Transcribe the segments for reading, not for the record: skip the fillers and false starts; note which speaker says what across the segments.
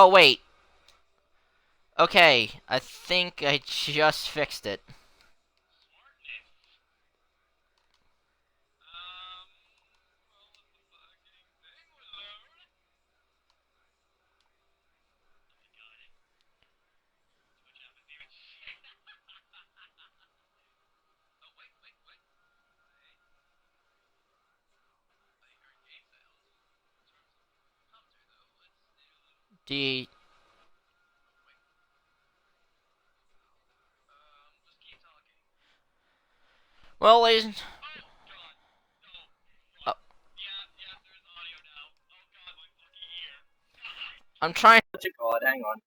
Speaker 1: Oh, wait. Okay, I think I just fixed it. The well, ladies. Oh, I'm trying. What you call it? Hang on.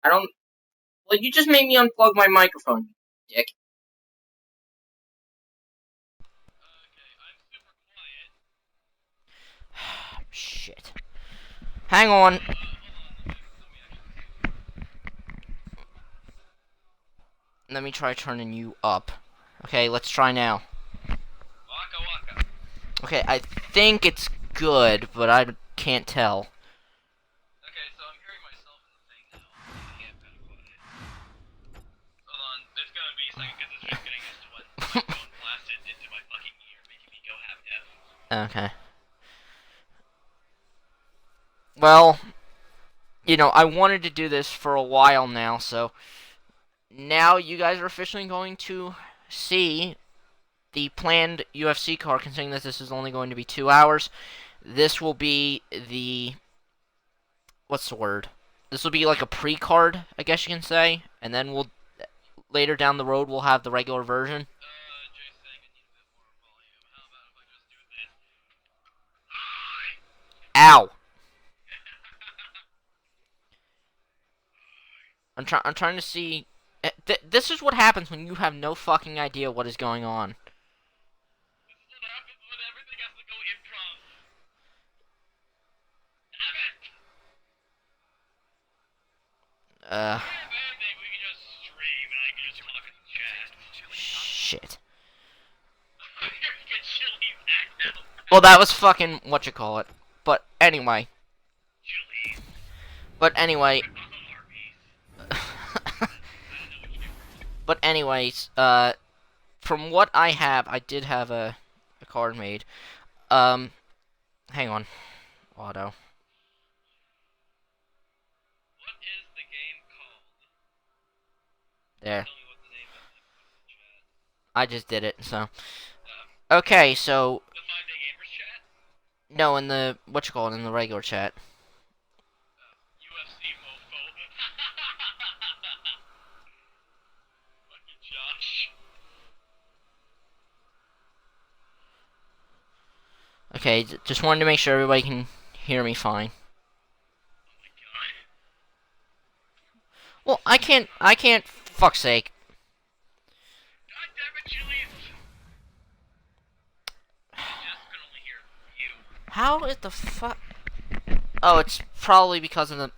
Speaker 1: I don't. Well, you just made me unplug my microphone, you dick. Shit. Hang on. Let me try turning you up. Okay, let's try now. Okay, I think it's good, but I can't tell. Okay. Well, I wanted to do this for a while now, so now you guys are officially going to see the planned UFC card, considering that this is only going to be 2 hours. This will be the... What's the word? This will be like a pre-card, I guess you can say, and then we'll... Later down the road, we'll have the regular version. Ow! I'm trying to see... This is what happens when you have no fucking idea what is going on. Uh... Shit. Well, that was fucking whatchamacallit. But anyway. But anyway. But anyways, from what I have, I did have a card made. Um, hang on. Auto. There. I just did it, so. Okay, so. No, in the, in the regular chat. Okay, just wanted to make sure everybody can hear me fine. Well, I can't, fuck's sake. How is the fuck? Oh, it's probably because of the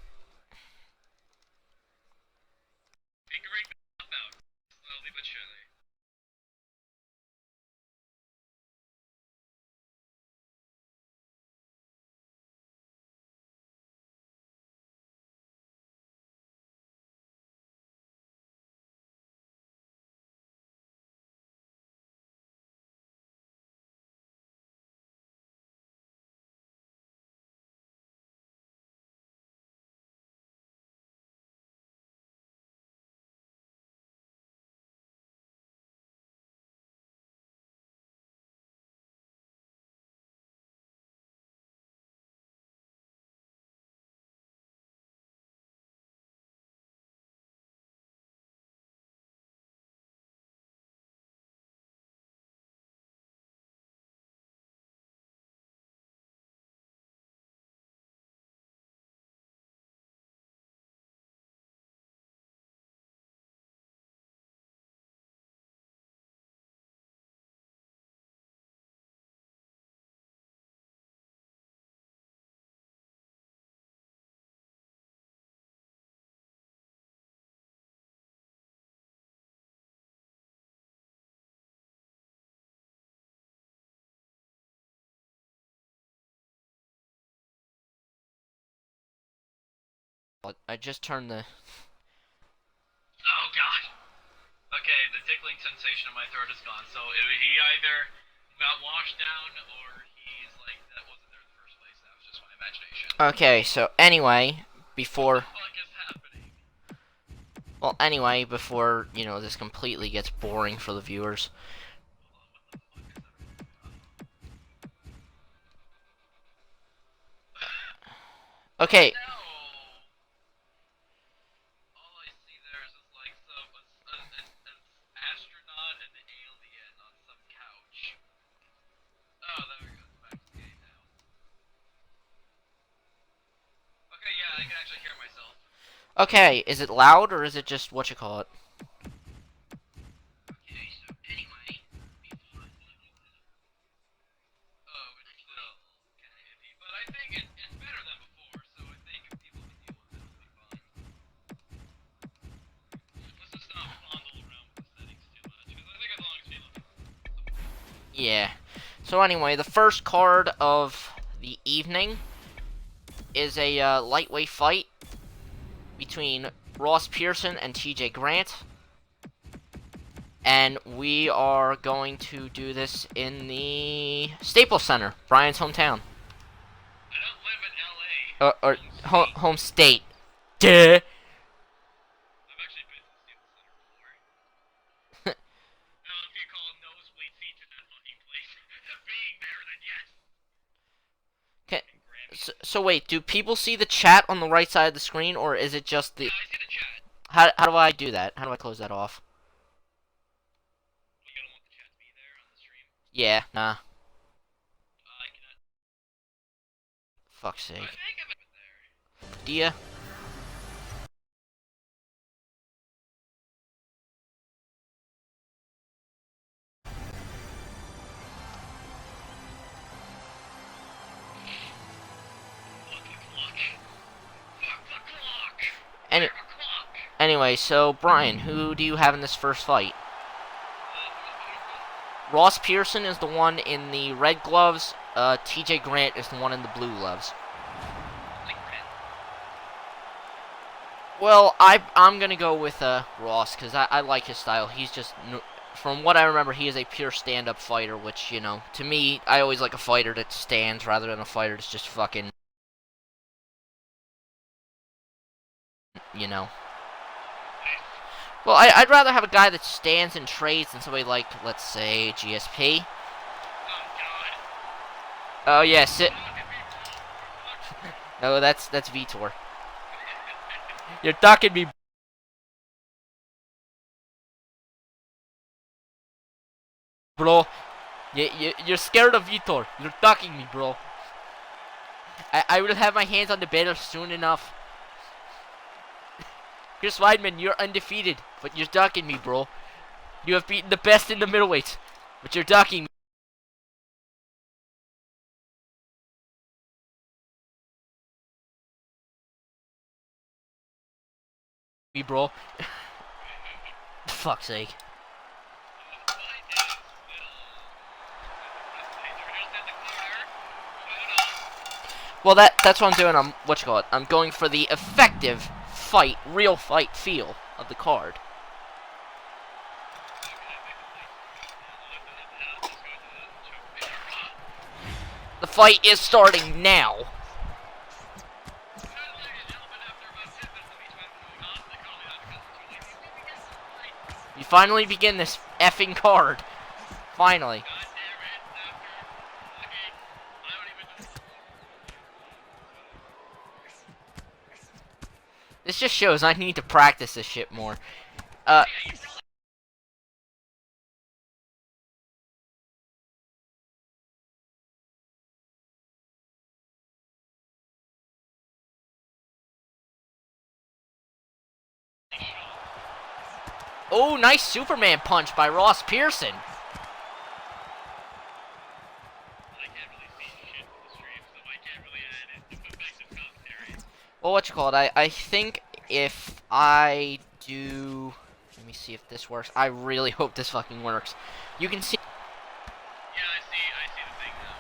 Speaker 1: I just turned the...
Speaker 2: Oh god. Okay, the tickling sensation in my throat is gone. So he either got washed down or he's like that wasn't there in the first place. That was just my imagination.
Speaker 1: Okay, so anyway, before...
Speaker 2: What the fuck is happening?
Speaker 1: Well, anyway, before, you know, this completely gets boring for the viewers. Okay.
Speaker 2: No. All I see there is just like an astronaut and an alien on some couch. Oh, there we go. It's back to the game now. Okay, yeah, I can actually hear myself.
Speaker 1: Okay, is it loud or is it just what you call it?
Speaker 2: Okay, so anyway, before oh, it's still kind of iffy, but I think it's better than before, so I think if people can deal with it, it'll be fine. Let's just not fondle around with the settings too much, because I think as long as people
Speaker 1: Yeah. So anyway, the first card of the evening is a lightweight fight between Ross Pearson and TJ Grant. And we are going to do this in the Staples Center, Brian's hometown.
Speaker 2: I don't live in LA.
Speaker 1: Or home state. Duh.
Speaker 2: I've actually been to the Staples Center before. Now, if you call nosebleed seats in that fucking place being there, then yes.
Speaker 1: Okay. So wait, do people see the chat on the right side of the screen, or is it just the...
Speaker 2: Yeah, I see the chat.
Speaker 1: How do I do that? How do I close that off?
Speaker 2: You don't want the chat to be there on the stream?
Speaker 1: Yeah, nah.
Speaker 2: I cannot.
Speaker 1: Fuck's sake.
Speaker 2: I think I've been there.
Speaker 1: Dia?
Speaker 2: Fuck the clock. Fuck the clock.
Speaker 1: Any anyway, so Brian, who do you have in this first fight? Ross Pearson is the one in the red gloves. TJ Grant is the one in the blue gloves. Well, I'm gonna go with Ross because I like his style. He's just, from what I remember, he is a pure stand-up fighter. Which, you know, to me, I always like a fighter that stands rather than a fighter that's just fucking, you know. Well, I'd rather have a guy that stands and trades than somebody like, let's say, GSP.
Speaker 2: Oh god.
Speaker 1: Oh yeah, sit. No, that's Vitor. You're ducking me, bro. You're scared of Vitor. You're ducking me, bro. I will have my hands on the banner soon enough. Chris Weidman, you're undefeated, but you're ducking me, bro. You have beaten the best in the middleweights, but you're ducking me, bro. Fuck's sake. Well, that's what I'm doing. I'm going for the effective fight, real fight feel of the card. The fight is starting now. We finally begin this effing card. Finally. This just shows I need to practice this shit more. Oh, nice Superman punch by Ross Pearson. Well, I think if I do... Let me see if this works. I really hope this fucking works. You can see...
Speaker 2: Yeah, I see the thing now.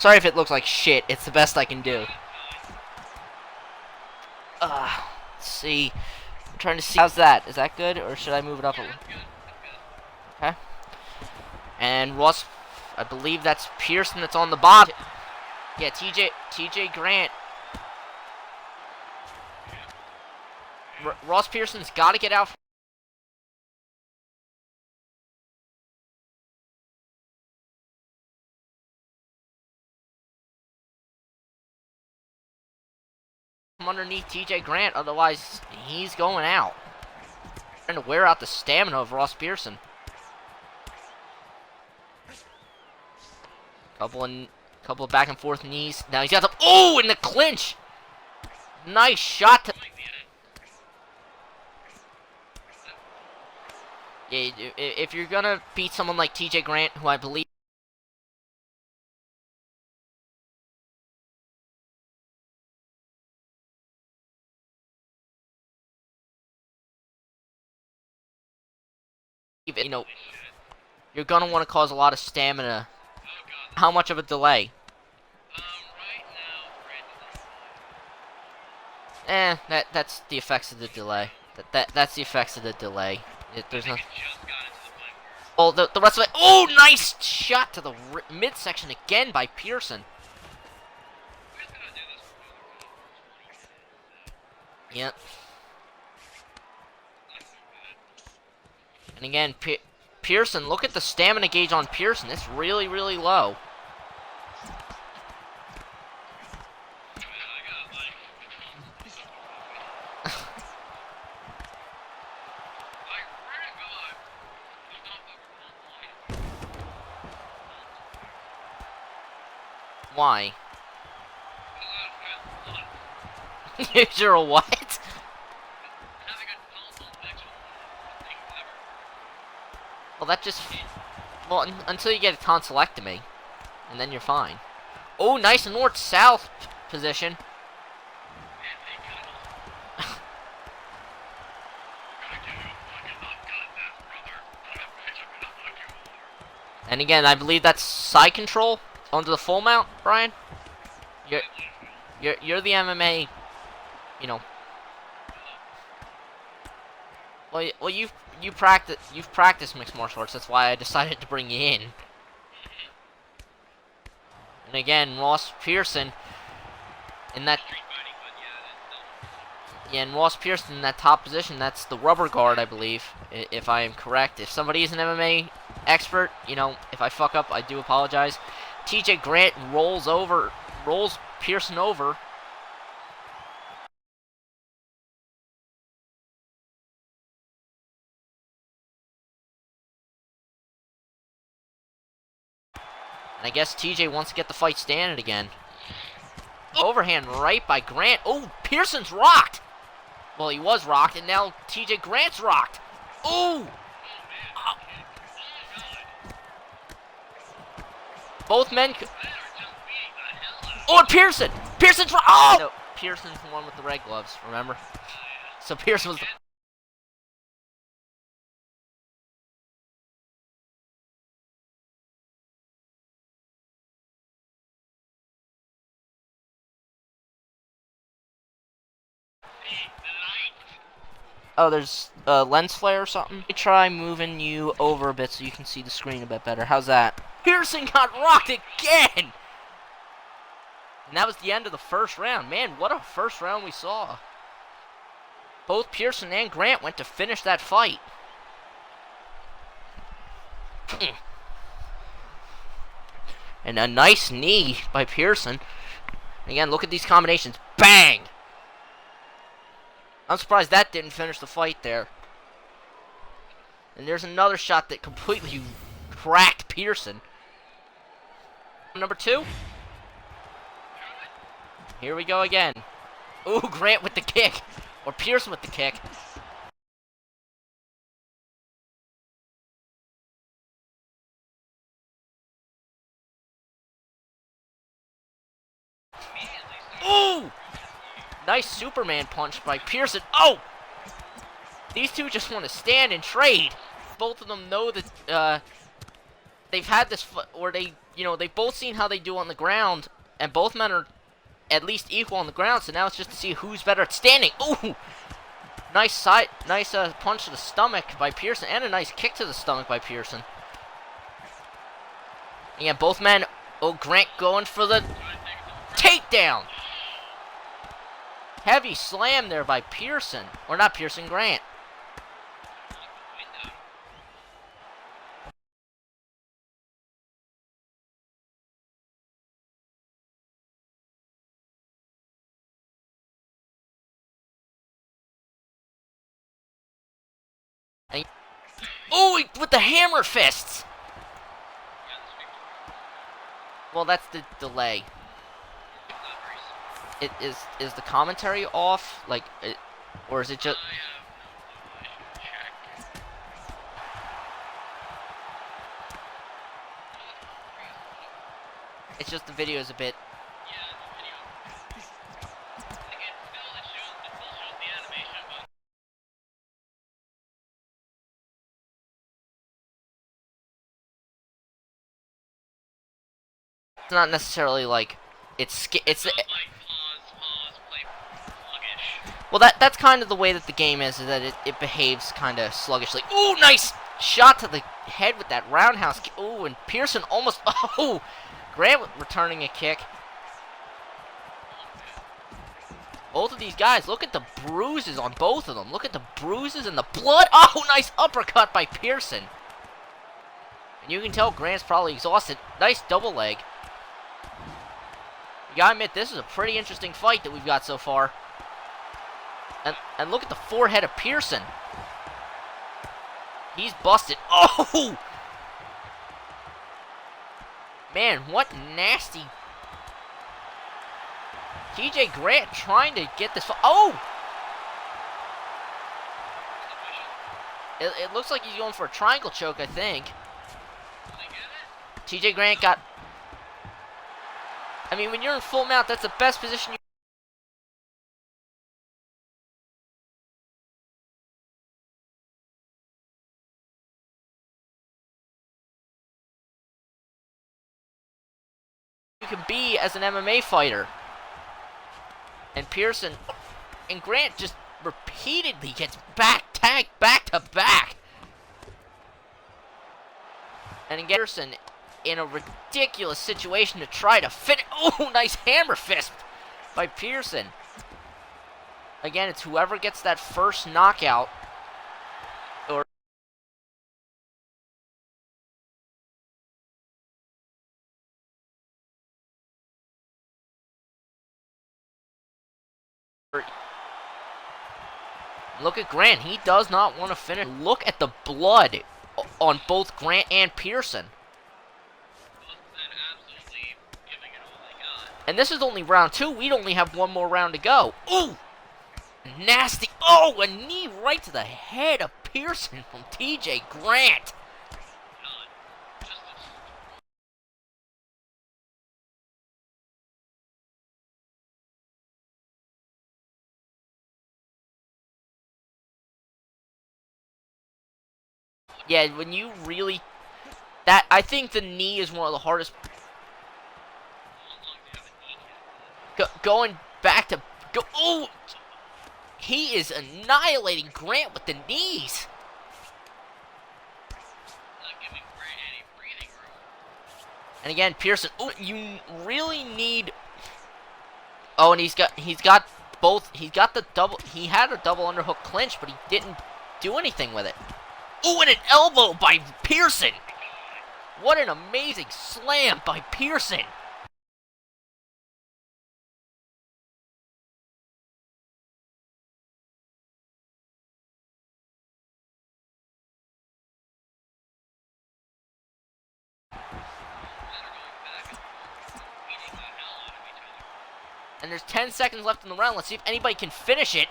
Speaker 1: Sorry if it looks like shit. It's the best I can do. Let's see. I'm trying to see. How's that? Is that good, or should I move it up a little? Okay. And Ross, I believe that's Pearson that's on the bottom. Yeah, TJ Grant. Ross Pearson's got to get out. From underneath TJ Grant, otherwise he's going out. Trying to wear out the stamina of Ross Pearson. Couple of back and forth knees. Now he's got the in the clinch. Nice shot. Yeah, if you're gonna beat someone like TJ Grant, who I believe you're gonna want to cause a lot of stamina. How much of a delay? That's the effects of the delay. That's the effects of the delay. There's no. Oh, the rest of it. Oh, nice shot to the midsection again by Pearson. Yep. And again, Pearson, look at the stamina gauge on Pearson. It's really, really low. Why? You're a what? Well, that just... Well, until you get a tonsillectomy. And then you're fine. Oh, nice north-south position. And again, I believe that's side control onto the full mount, Brian. You're the MMA, you know. Well, you've practiced mixed martial arts. That's why I decided to bring you in. And again, Ross Pearson in that. Yeah, and Ross Pearson in that top position. That's the rubber guard, I believe, if I am correct. If somebody is an MMA expert, you know, if I fuck up, I do apologize. TJ Grant rolls Pearson over. And I guess TJ wants to get the fight standing again. Overhand right by Grant. Oh, Pearson's rocked. Well, he was rocked, and now TJ Grant's rocked. Ooh! Both men. Oh, and Pearson! Pearson's rocked. Oh! No, Pearson's the one with the red gloves, remember? So Pearson was the... Oh, there's a lens flare or something? Let me try moving you over a bit so you can see the screen a bit better. How's that? Pearson got rocked again! And that was the end of the first round. Man, what a first round we saw. Both Pearson and Grant went to finish that fight. And a nice knee by Pearson. Again, look at these combinations. Bang! I'm surprised that didn't finish the fight there. And there's another shot that completely cracked Pearson. Number 2. Here we go again. Ooh, Grant with the kick. Or Pearson with the kick. Ooh! Nice Superman punch by Pearson. Oh! These two just want to stand and trade. Both of them know that they've had this, or they they've both seen how they do on the ground, and both men are at least equal on the ground. So now it's just to see who's better at standing. Ooh, nice punch to the stomach by Pearson, and a nice kick to the stomach by Pearson. Yeah, both men. Oh, Grant going for the takedown. Heavy slam there by Pearson. Or not Pearson, Grant. Oh, with the hammer fists. Well, that's the delay. Is the commentary off? Like, or is it just? It's just the video is a bit. It's not necessarily like it's. Well, that's kind of the way that the game is that it behaves kind of sluggishly. Ooh, nice shot to the head with that roundhouse. Ooh, and Pearson almost. Oh, Grant returning a kick. Both of these guys, look at the bruises on both of them. Look at the bruises and the blood. Oh, nice uppercut by Pearson. And you can tell Grant's probably exhausted. Nice double leg. You gotta admit, this is a pretty interesting fight that we've got so far. And look at the forehead of Pearson. He's busted. Oh! Man, what nasty. TJ Grant trying to get this. Oh! It looks like he's going for a triangle choke, I think. TJ Grant got. I mean, when you're in full mount, that's the best position you can be as an MMA fighter. And Pearson and Grant just repeatedly gets tagged back to back. And again, Pearson in a ridiculous situation to try to finish. Oh, nice hammer fist by Pearson. Again, it's whoever gets that first knockout. Or look at Grant. He does not want to finish. Look at the blood on both Grant and Pearson. And this is only round 2. We'd only have one more round to go. Ooh! Nasty. Oh, a knee right to the head of Pearson from TJ Grant. Yeah, when you really... I think the knee is one of the hardest... Going back to... Oh! He is annihilating Grant with the knees.
Speaker 2: Not giving Grant any breathing room.
Speaker 1: And again, Pearson... Oh, you really need... Oh, and he's got both... He's got the double... He had a double underhook clinch, but he didn't do anything with it. Oh, and an elbow by Pearson. What an amazing slam by Pearson. And there's 10 seconds left in the round. Let's see if anybody can finish it.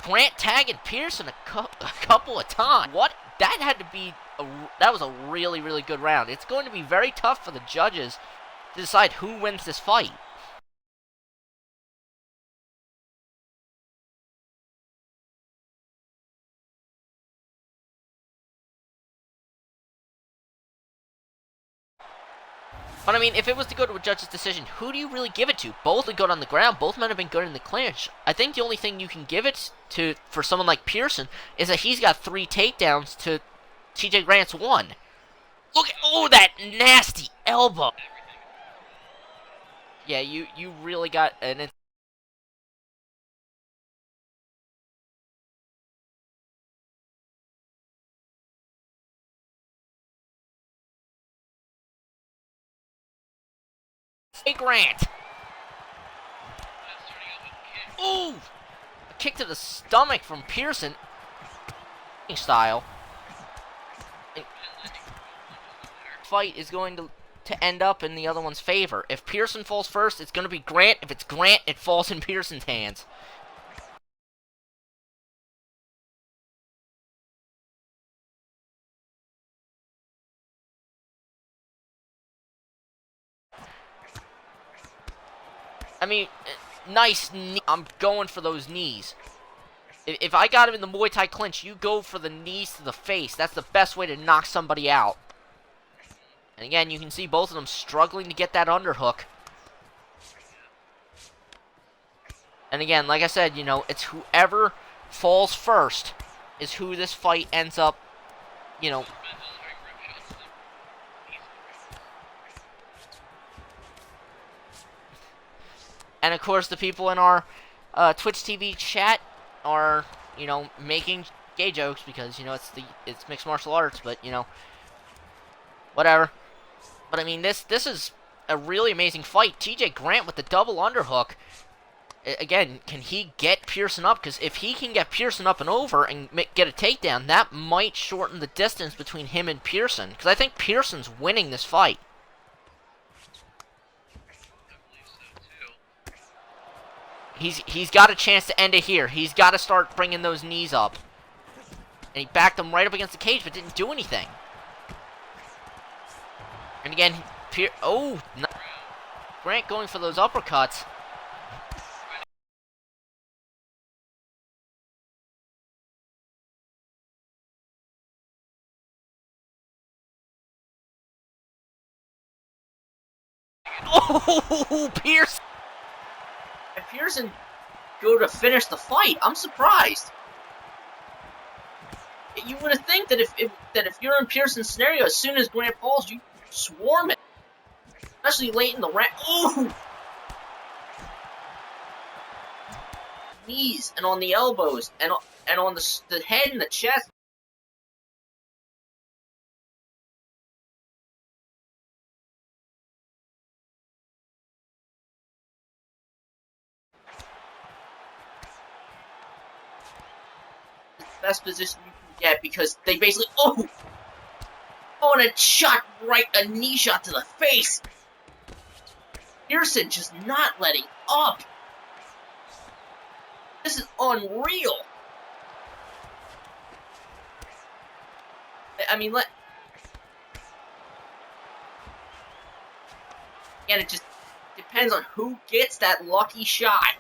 Speaker 1: Grant tagging Pearson a couple of times. What? That had to be... that was a really, really good round. It's going to be very tough for the judges to decide who wins this fight. But I mean, if it was to go to a judge's decision, who do you really give it to? Both are good on the ground. Both men have been good in the clinch. I think the only thing you can give it to for someone like Pearson is that he's got 3 takedowns to TJ Grant's 1. Look at that nasty elbow. Yeah, you really got an Grant. Ooh! A kick to the stomach from Pearson. Style. Fight is going to end up in the other one's favor. If Pearson falls first, it's going to be Grant. If it's Grant, it falls in Pearson's hands. I mean, nice knee. I'm going for those knees. If I got him in the Muay Thai clinch, you go for the knees to the face. That's the best way to knock somebody out. And again, you can see both of them struggling to get that underhook. And again, like I said, you know, it's whoever falls first is who this fight ends up, you know. And of course, the people in our Twitch TV chat are, you know, making gay jokes because, you know, it's mixed martial arts, but, you know, whatever. But I mean, this is a really amazing fight. TJ Grant with the double underhook. Again, can he get Pearson up? Because if he can get Pearson up and over and get a takedown, that might shorten the distance between him and Pearson. Because I think Pearson's winning this fight. He's got a chance to end it here. He's got to start bringing those knees up. And he backed him right up against the cage, but didn't do anything. And again, Grant going for those uppercuts. Oh, Pearson! If Pearson go to finish the fight, I'm surprised. You would have think that if you're in Pearson's scenario, as soon as Grant falls, you swarm it, especially late in the round. Ooh! Knees and on the elbows and on the head and the chest. Best position you can get because they basically and a knee shot to the face. Pearson just not letting up. This is unreal. I mean, again, it just depends on who gets that lucky shot.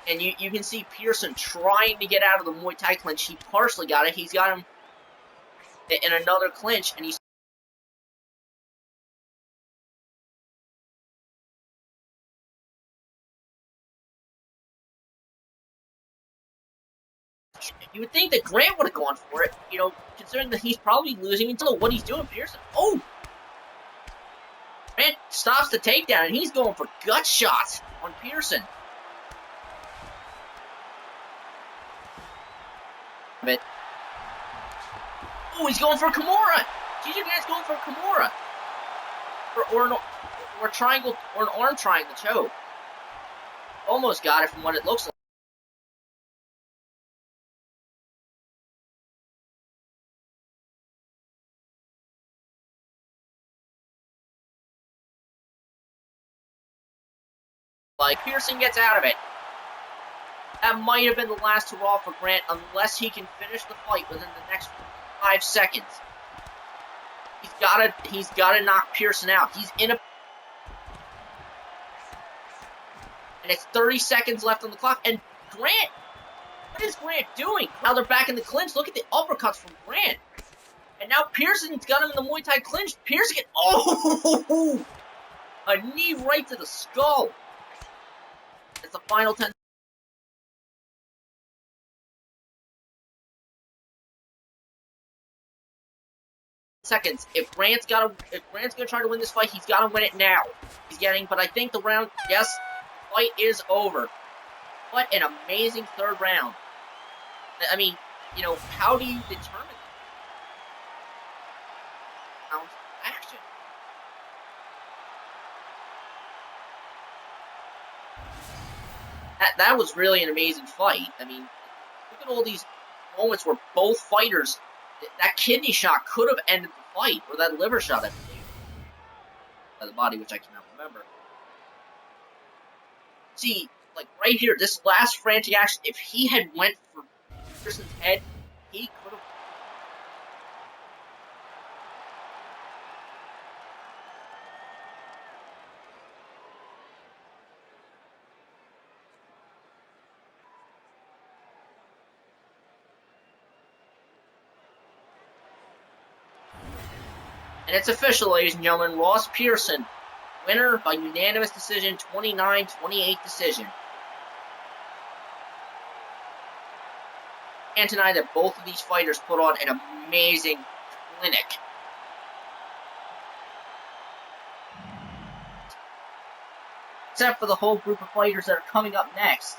Speaker 1: And you can see Pearson trying to get out of the Muay Thai clinch. He partially got it. He's got him in another clinch, and he's... You would think that Grant would have gone for it, you know, considering that he's probably losing until what he's doing, Pearson. Oh! Grant stops the takedown, and he's going for gut shots on Pearson. But oh, he's going for a Kimura. TJ Grant's going for a Kimura, or a triangle, or an arm triangle choke. Almost got it from what it looks like. Like Pearson gets out of it. That might have been the last hurrah for Grant, unless he can finish the fight within the next 5 seconds. He's gotta knock Pearson out. He's in a... And it's 30 seconds left on the clock. And Grant, what is Grant doing? Now they're back in the clinch. Look at the uppercuts from Grant. And now Pearson's got him in the Muay Thai clinch. Pearson get oh, a knee right to the skull. It's the final 10 seconds. If Grant's gonna try to win this fight, he's gotta win it now. But I think the round, yes, the fight is over. What an amazing third round. I mean, you know, how do you determine action? That was really an amazing fight. I mean, look at all these moments where both fighters, that kidney shot could have ended the fight, or that liver shot, I believe, by the body, which I cannot remember. See, like right here, this last frantic action, if he had went for Pearson's head, he could have. And it's official, ladies and gentlemen. Ross Pearson, winner by unanimous decision, 29-28 decision. Can't deny that both of these fighters put on an amazing clinic. Except for the whole group of fighters that are coming up next.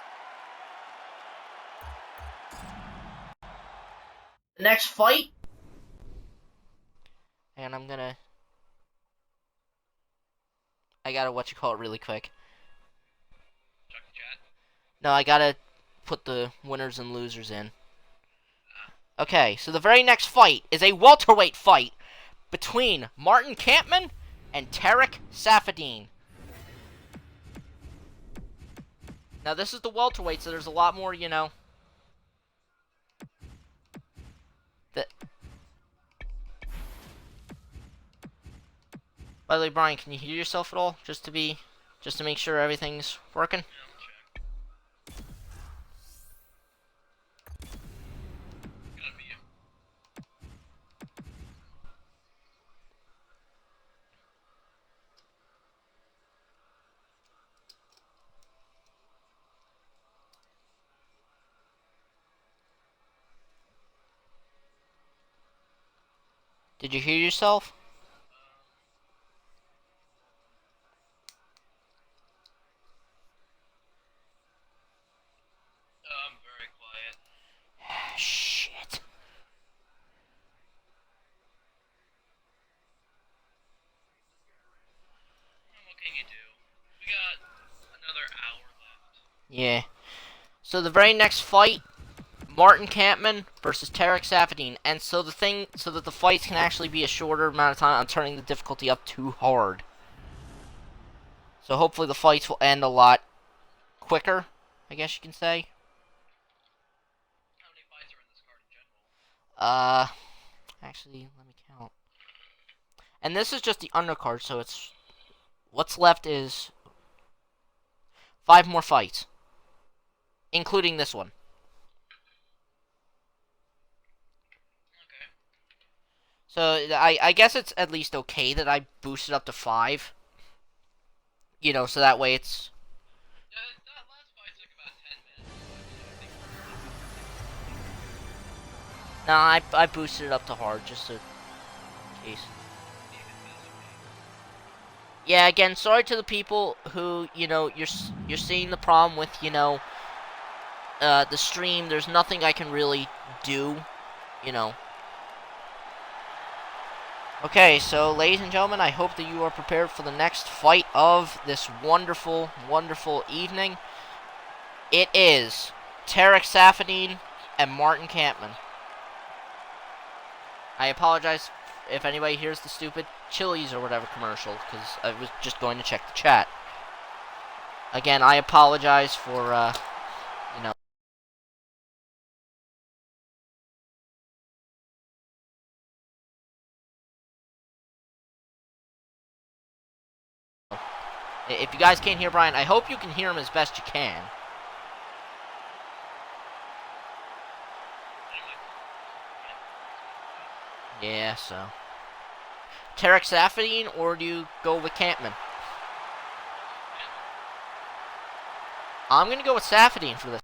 Speaker 1: The next fight. And I gotta really quick.
Speaker 2: Check the chat.
Speaker 1: No, I gotta put the winners and losers in. Okay, so the very next fight is a welterweight fight between Martin Kampmann and Tarek Saffiedine. Now, this is the welterweight, so there's a lot more, you know. By the way, Brian, can you hear yourself at all? Just to make sure everything's working?
Speaker 2: Yeah, I'll check. Gotta be you.
Speaker 1: Did you hear yourself?
Speaker 2: I'm very quiet.
Speaker 1: Shit.
Speaker 2: What can you do? We got another hour left.
Speaker 1: Yeah. So the very next fight, Martin Kampmann versus Tarek Saffiedine. And so that the fights can actually be a shorter amount of time, I'm turning the difficulty up too hard. So hopefully the fights will end a lot quicker, I guess you can say.
Speaker 2: How many fights are in this card in general?
Speaker 1: Actually, let me count. And this is just the undercard, so it's what's left is 5 more fights, including this one.
Speaker 2: Okay.
Speaker 1: So I guess it's at least okay that I boosted up to 5. You know, so that way it's.
Speaker 2: Yeah, that last fight took about 10 minutes.
Speaker 1: Nah, I boosted it up to hard just in case. Yeah, again, sorry to the people who, you know, you're seeing the problem with, you know, the stream. There's nothing I can really do, you know. Okay, so ladies and gentlemen, I hope that you are prepared for the next fight of this wonderful, wonderful evening. It is Tarek Saffiedine and Martin Kampmann. I apologize if anybody hears the stupid Chili's or whatever commercial, because I was just going to check the chat. Again, I apologize for, you know. If you guys can't hear Brian, I hope you can hear him as best you can. Yeah, so. Tarek Safadine, or do you go with Campman? I'm going to go with Safadine for this.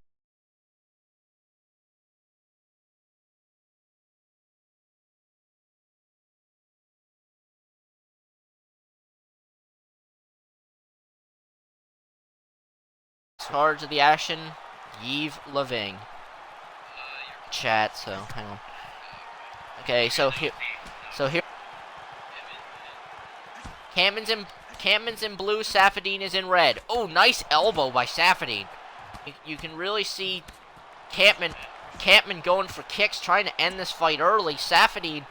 Speaker 1: Charge of the action, Yves Leving. Chat, so hang on. Okay, so here. Campman's in blue, Safadine is in red. Oh, nice elbow by Safadine. You can really see Campman going for kicks, trying to end this fight early. Safadine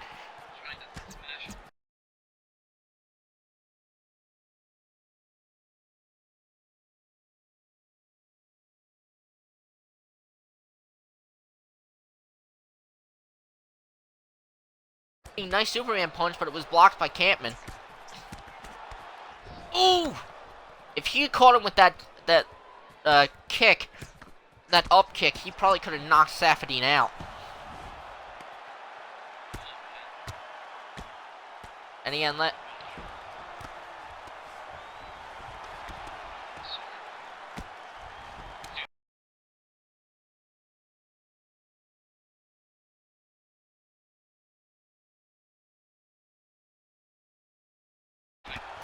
Speaker 1: nice Superman punch, but it was blocked by Campman. Ooh! If he had caught him with that kick, that up kick, he probably could have knocked Safadine out. And again,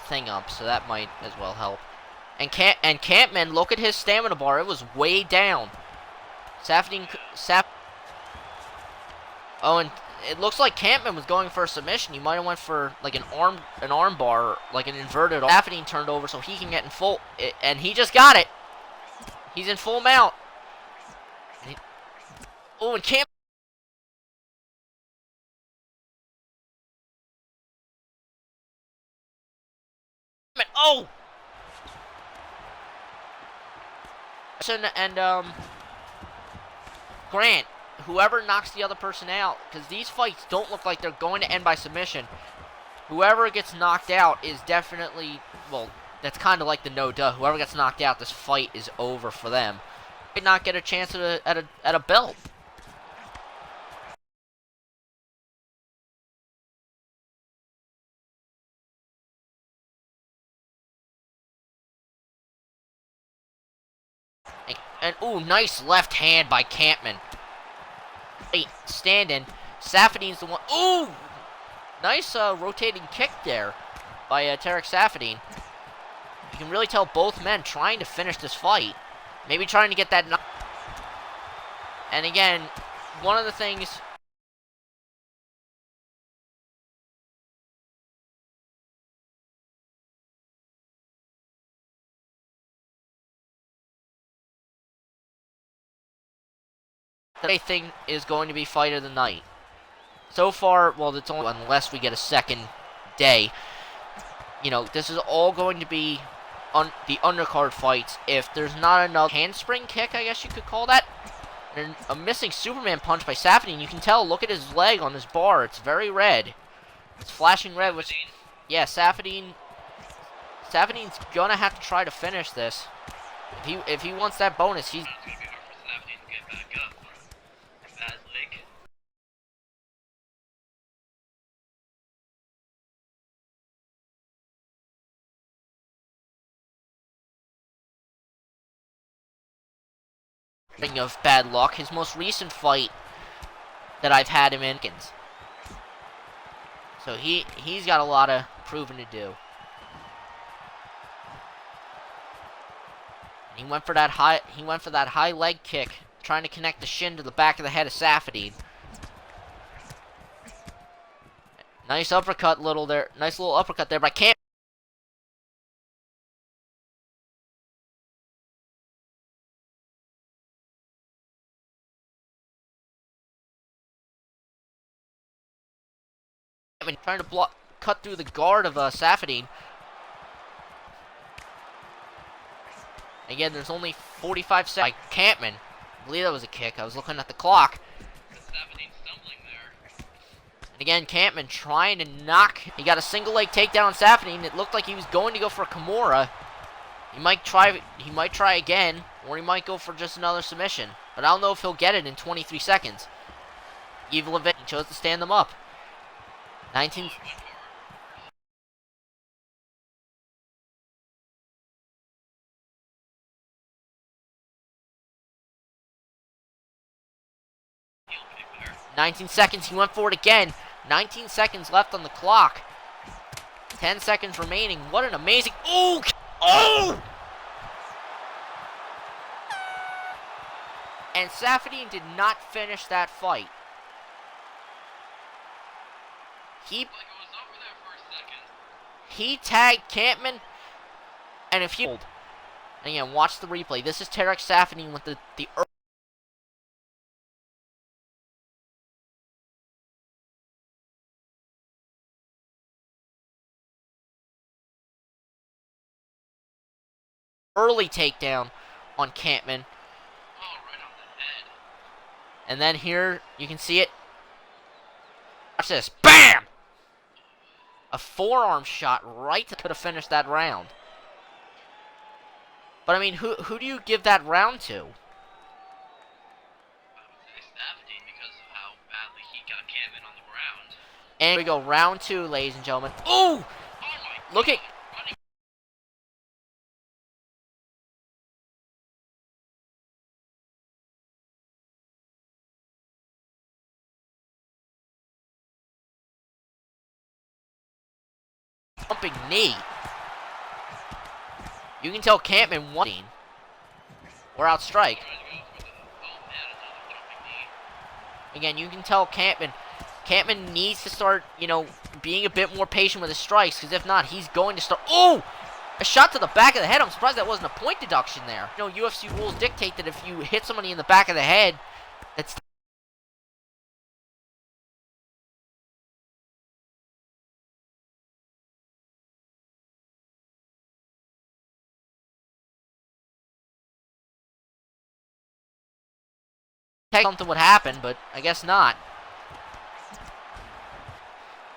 Speaker 1: thing up, so that might as well help. And Campman, look at his stamina bar. It was way down. Oh, and it looks like Campman was going for a submission. He might have went for like an arm bar, like an inverted. Safadine turned over so he can get in full, and he just got it. He's in full mount. Oh, and Campman. Oh. And Grant, whoever knocks the other person out, because these fights don't look like they're going to end by submission. Whoever gets knocked out is definitely, well, that's kind of like the no-duh. Whoever gets knocked out, this fight is over for them. They might not get a chance at a belt. And ooh, nice left hand by Campman. Hey, standing. Safadine's the one. Ooh, nice rotating kick there by Tarek Safadine. You can really tell both men trying to finish this fight. Maybe trying to get that. And again, one of the things. The thing is going to be fight of the night. So far, well, it's only unless we get a second day. You know, this is all going to be the undercard fights. If there's not another handspring kick, I guess you could call that, and a missing Superman punch by Safadine, you can tell. Look at his leg on his bar; it's very red. It's flashing red. Which, yeah, Safadine's gonna have to try to finish this. If he wants that bonus, he's. Speaking of bad luck, his most recent fight that I've had him in. So he's got a lot of proving to do. He went for that high leg kick, trying to connect the shin to the back of the head of Safadine. Nice uppercut, nice little uppercut there, but I can't. Trying to cut through the guard of Safadine. Again, there's only 45 seconds. By Campman. I believe that was a kick. I was looking at the clock.
Speaker 2: Safadine stumbling there.
Speaker 1: And again, Campman trying to knock. He got a single leg takedown on Safadine. It looked like he was going to go for a Kimura. He might try again, or he might go for just another submission. But I don't know if he'll get it in 23 seconds. Yves Levin chose to stand them up. 19.
Speaker 2: Oh, it went hard.
Speaker 1: 19 seconds. He went for it again. 19 seconds left on the clock. 10 seconds remaining. What an amazing... Oh! Oh! And Safadine did not finish that fight. He tagged Campman, and if you... And again, watch the replay. This is Tarek Safadine with the early takedown on Campman.
Speaker 2: Oh, right on the head.
Speaker 1: And then here, you can see it. Watch this. BAM! A forearm shot right to could have finished that round. But I mean, who do you give that round to?
Speaker 2: I would say Safadine because of how badly he got Campman on the ground.
Speaker 1: And here we go, round 2, ladies and gentlemen. Ooh!
Speaker 2: Oh my
Speaker 1: Look
Speaker 2: God.
Speaker 1: at... Jumping knee. You can tell Campman won. Or outstrike. Again, you can tell Campman needs to start, you know, being a bit more patient with his strikes, because if not, he's going to start... Oh! A shot to the back of the head. I'm surprised that wasn't a point deduction there. You know, UFC rules dictate that if you hit somebody in the back of the head, that's... something would happen, but I guess not.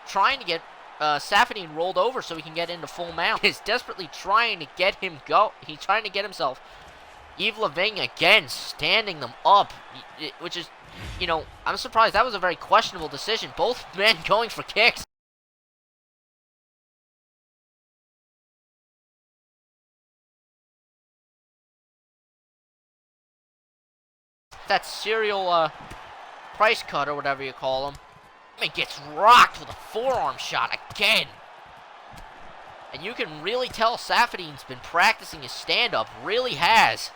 Speaker 1: Trying to get Safadine rolled over so he can get into full mount. He's desperately trying to get him go. He's trying to get himself. Yves Lavigne again standing them up, which is, you know, I'm surprised. That was a very questionable decision. Both men going for kicks. That serial price cut or whatever you call him. I mean, gets rocked with a forearm shot again. And you can really tell Safadine's been practicing his stand-up. Really has.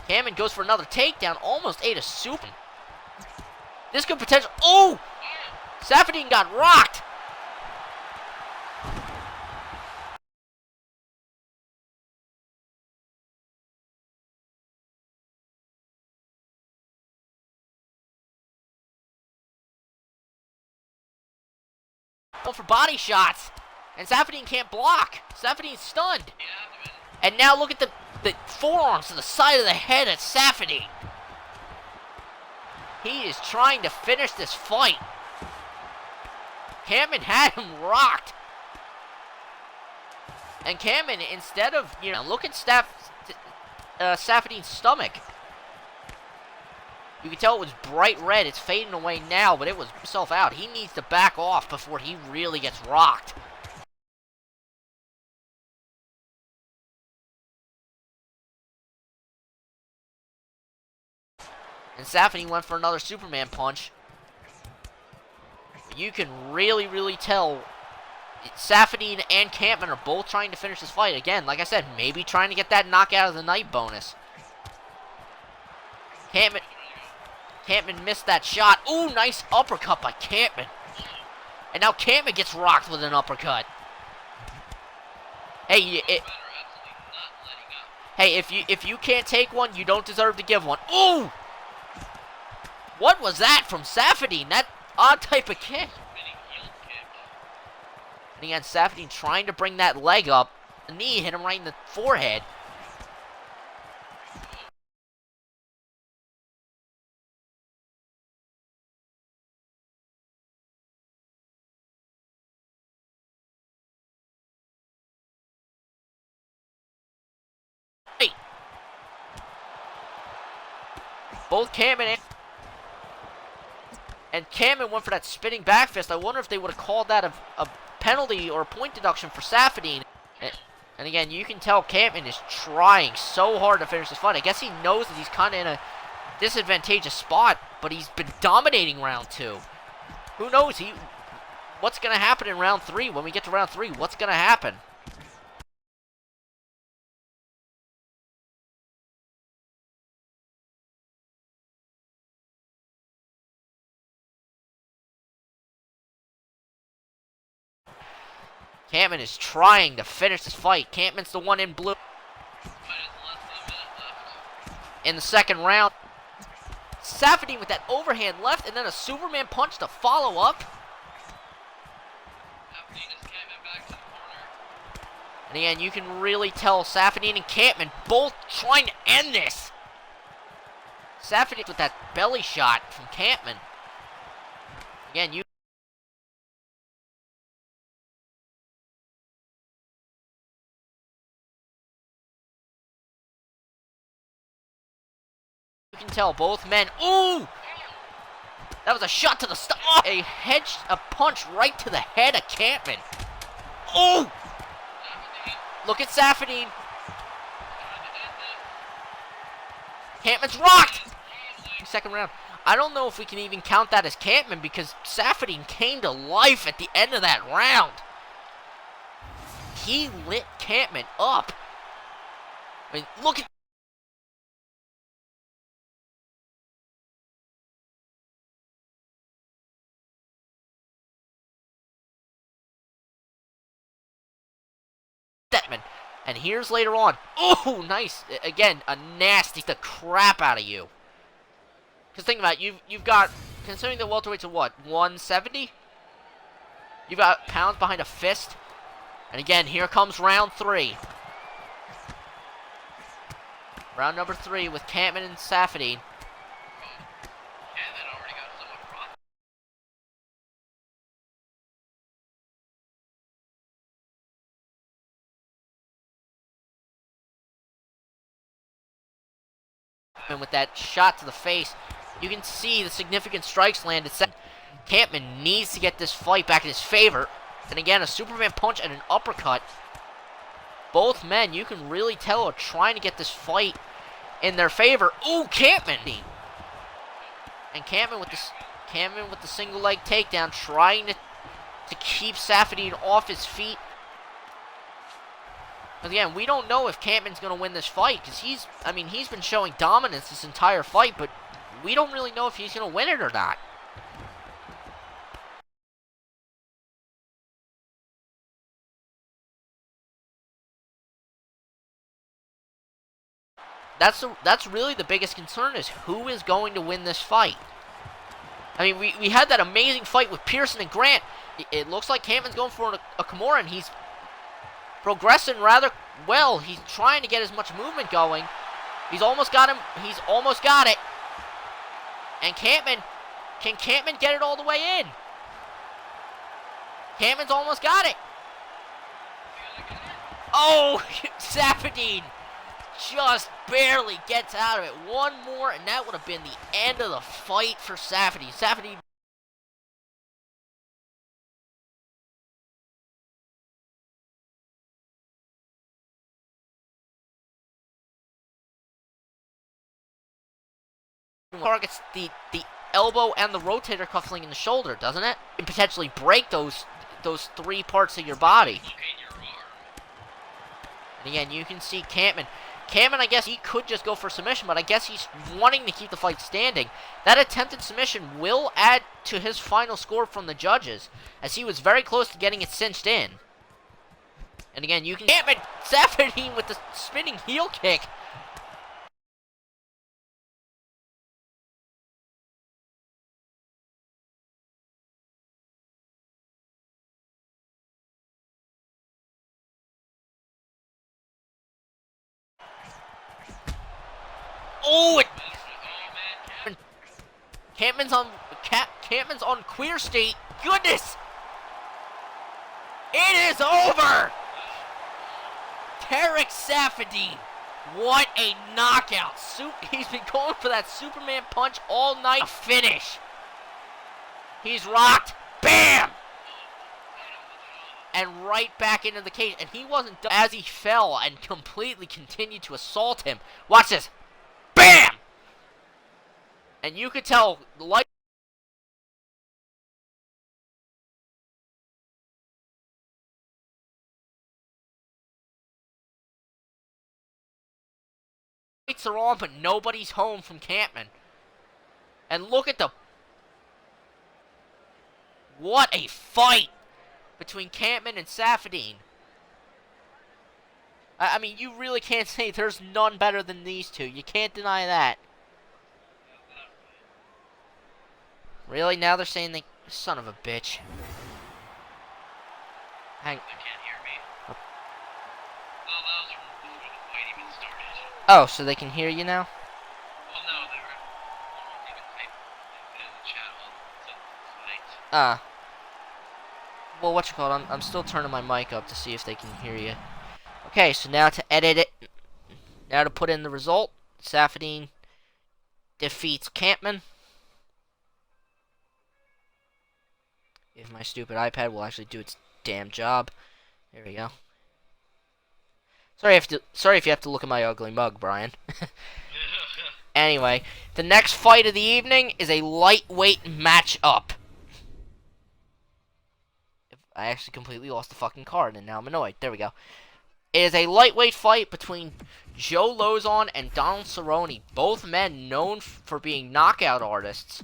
Speaker 1: Campman goes for another takedown. Almost ate a soup. This could potentially... Oh! Safadine got rocked. Going for body shots. And Safadine can't block. Safadine's stunned. And now look at the forearms to the side of the head at Safadine. He is trying to finish this fight. Campman had him rocked. And Campman, instead of, you know, look at Safadine's stomach. You can tell it was bright red. It's fading away now, but it was himself out. He needs to back off before he really gets rocked. And Safadine went for another Superman punch. You can really, really tell Safadine and Campman are both trying to finish this fight. Again, like I said, maybe trying to get that knockout of the night bonus. Campman missed that shot. Ooh, nice uppercut by Campman. And now Campman gets rocked with an uppercut. Hey, if you can't take one, you don't deserve to give one. Ooh! What was that from Safadine? That odd type of kick. And again, Safadine trying to bring that leg up. The knee hit him right in the forehead. Hey! Both Campman and... And Cameron went for that spinning back fist. I wonder if they would have called that a penalty or a point deduction for Safadine. And again, you can tell Cameron is trying so hard to finish this fight. I guess he knows that he's kind of in a disadvantageous spot, but he's been dominating round 2. Who knows? What's going to happen in round 3? When we get to round 3, what's going to happen? Campman is trying to finish this fight. Campman's the one in blue. In the second round, Safadine with that overhand left and then a Superman punch to follow up. And again, you can really tell Safadine and Campman both trying to end this. Safadine with that belly shot from Campman. Again, you can tell both men. Ooh! That was a shot to the stomach. A punch right to the head of Campman. Ooh! Look at Safadine. Campman's rocked. Second round. I don't know if we can even count that as Campman because Safadine came to life at the end of that round. He lit Campman up. I mean, look at Detman. And here's later on. Oh, nice. Again, a nasty the crap out of you. Because think about it, you've got, considering the welterweights are what, 170? You've got pounds behind a fist. And again, here comes round 3. Round number 3 with Campman and Safadine. And with that shot to the face, you can see the significant strikes landed. Campman needs to get this fight back in his favor. And again, a Superman punch and an uppercut. Both men, you can really tell, are trying to get this fight in their favor. Ooh, Campman! And Campman with the single leg takedown, trying to keep Safadine off his feet. Again, we don't know if Campman's going to win this fight because he's been showing dominance this entire fight, but we don't really know if he's going to win it or not. That's really the biggest concern is who is going to win this fight. I mean, we had that amazing fight with Pearson and Grant. It looks like Campman's going for a Kimura, and he's progressing rather well. He's trying to get as much movement going. He's almost got him. He's almost got it. And Campman, can Campman get it all the way in? Campman's almost got it. Oh, Safadine just barely gets out of it. One more, and that would have been the end of the fight for Safadine. Safadine. Targets the elbow and the rotator cuff link in the shoulder, doesn't it? And potentially break those 3 parts of your body. And again, you can see Campman. Campman, I guess he could just go for submission, but I guess he's wanting to keep the fight standing. That attempted submission will add to his final score from the judges, as he was very close to getting it cinched in. And again, you can Campman, Safadine with the spinning heel kick. Oh, Campman's on queer state. Goodness! It is over! Tarek Safadine. What a knockout. He's been going for that Superman punch all night. A finish. He's rocked. Bam! And right back into the cage. And he wasn't done as he fell and completely continued to assault him. Watch this. Bam! And you could tell the lights are on, but nobody's home from Campman. And look at the... What a fight between Campman and Safadine. I mean, you really can't say there's none better than these two. You can't deny that. Really? Now they're saying they... Son of a bitch. Hang...
Speaker 2: They can't hear me. Oh, that was from before the fight even started.
Speaker 1: Oh, so they can hear you now?
Speaker 2: Well, no, they were even typing in the chat while the fight.
Speaker 1: Well, what you call it? I'm still turning my mic up to see if they can hear you. Okay, so now to edit it. Now to put in the result. Safadine defeats Campman. If my stupid iPad will actually do its damn job. There we go. Sorry if you have to look at my ugly mug, Brian. Anyway, the next fight of the evening is a lightweight matchup. I actually completely lost the fucking card, and now I'm annoyed. There we go. It is a lightweight fight between Joe Lozon and Donald Cerrone, both men known for being knockout artists.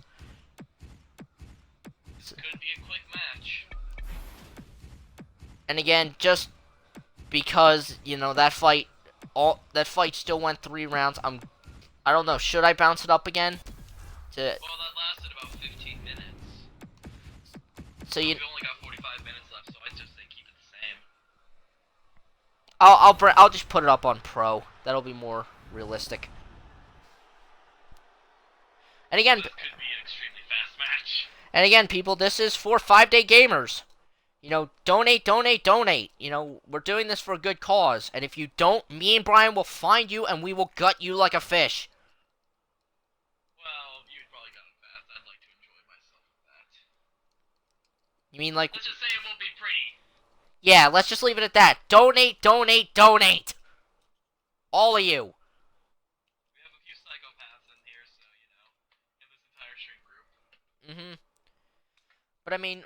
Speaker 2: This could be a quick match.
Speaker 1: And again, just because, you know, that fight still went 3 rounds. I don't know, should I bounce it up again?
Speaker 2: Well, that lasted about 15 minutes.
Speaker 1: So you...
Speaker 2: We've only got 45 minutes left, so I'd just say keep it the same.
Speaker 1: I'll just put it up on Pro. That'll be more realistic. And again...
Speaker 2: This could be an extremely fast match.
Speaker 1: And again, people, this is for 5-Day Gamers. You know, donate, donate, donate. You know, we're doing this for a good cause. And if you don't, me and Brian will find you and we will gut you like a fish.
Speaker 2: Well, you'd probably got it fast. I'd like to enjoy myself with that.
Speaker 1: You mean like...
Speaker 2: Let's just say it won't be pretty.
Speaker 1: Yeah, let's just leave it at that. Donate, donate, donate. All of you.
Speaker 2: We have a few psychopaths in here, so, you know, in this entire stream group.
Speaker 1: But I mean...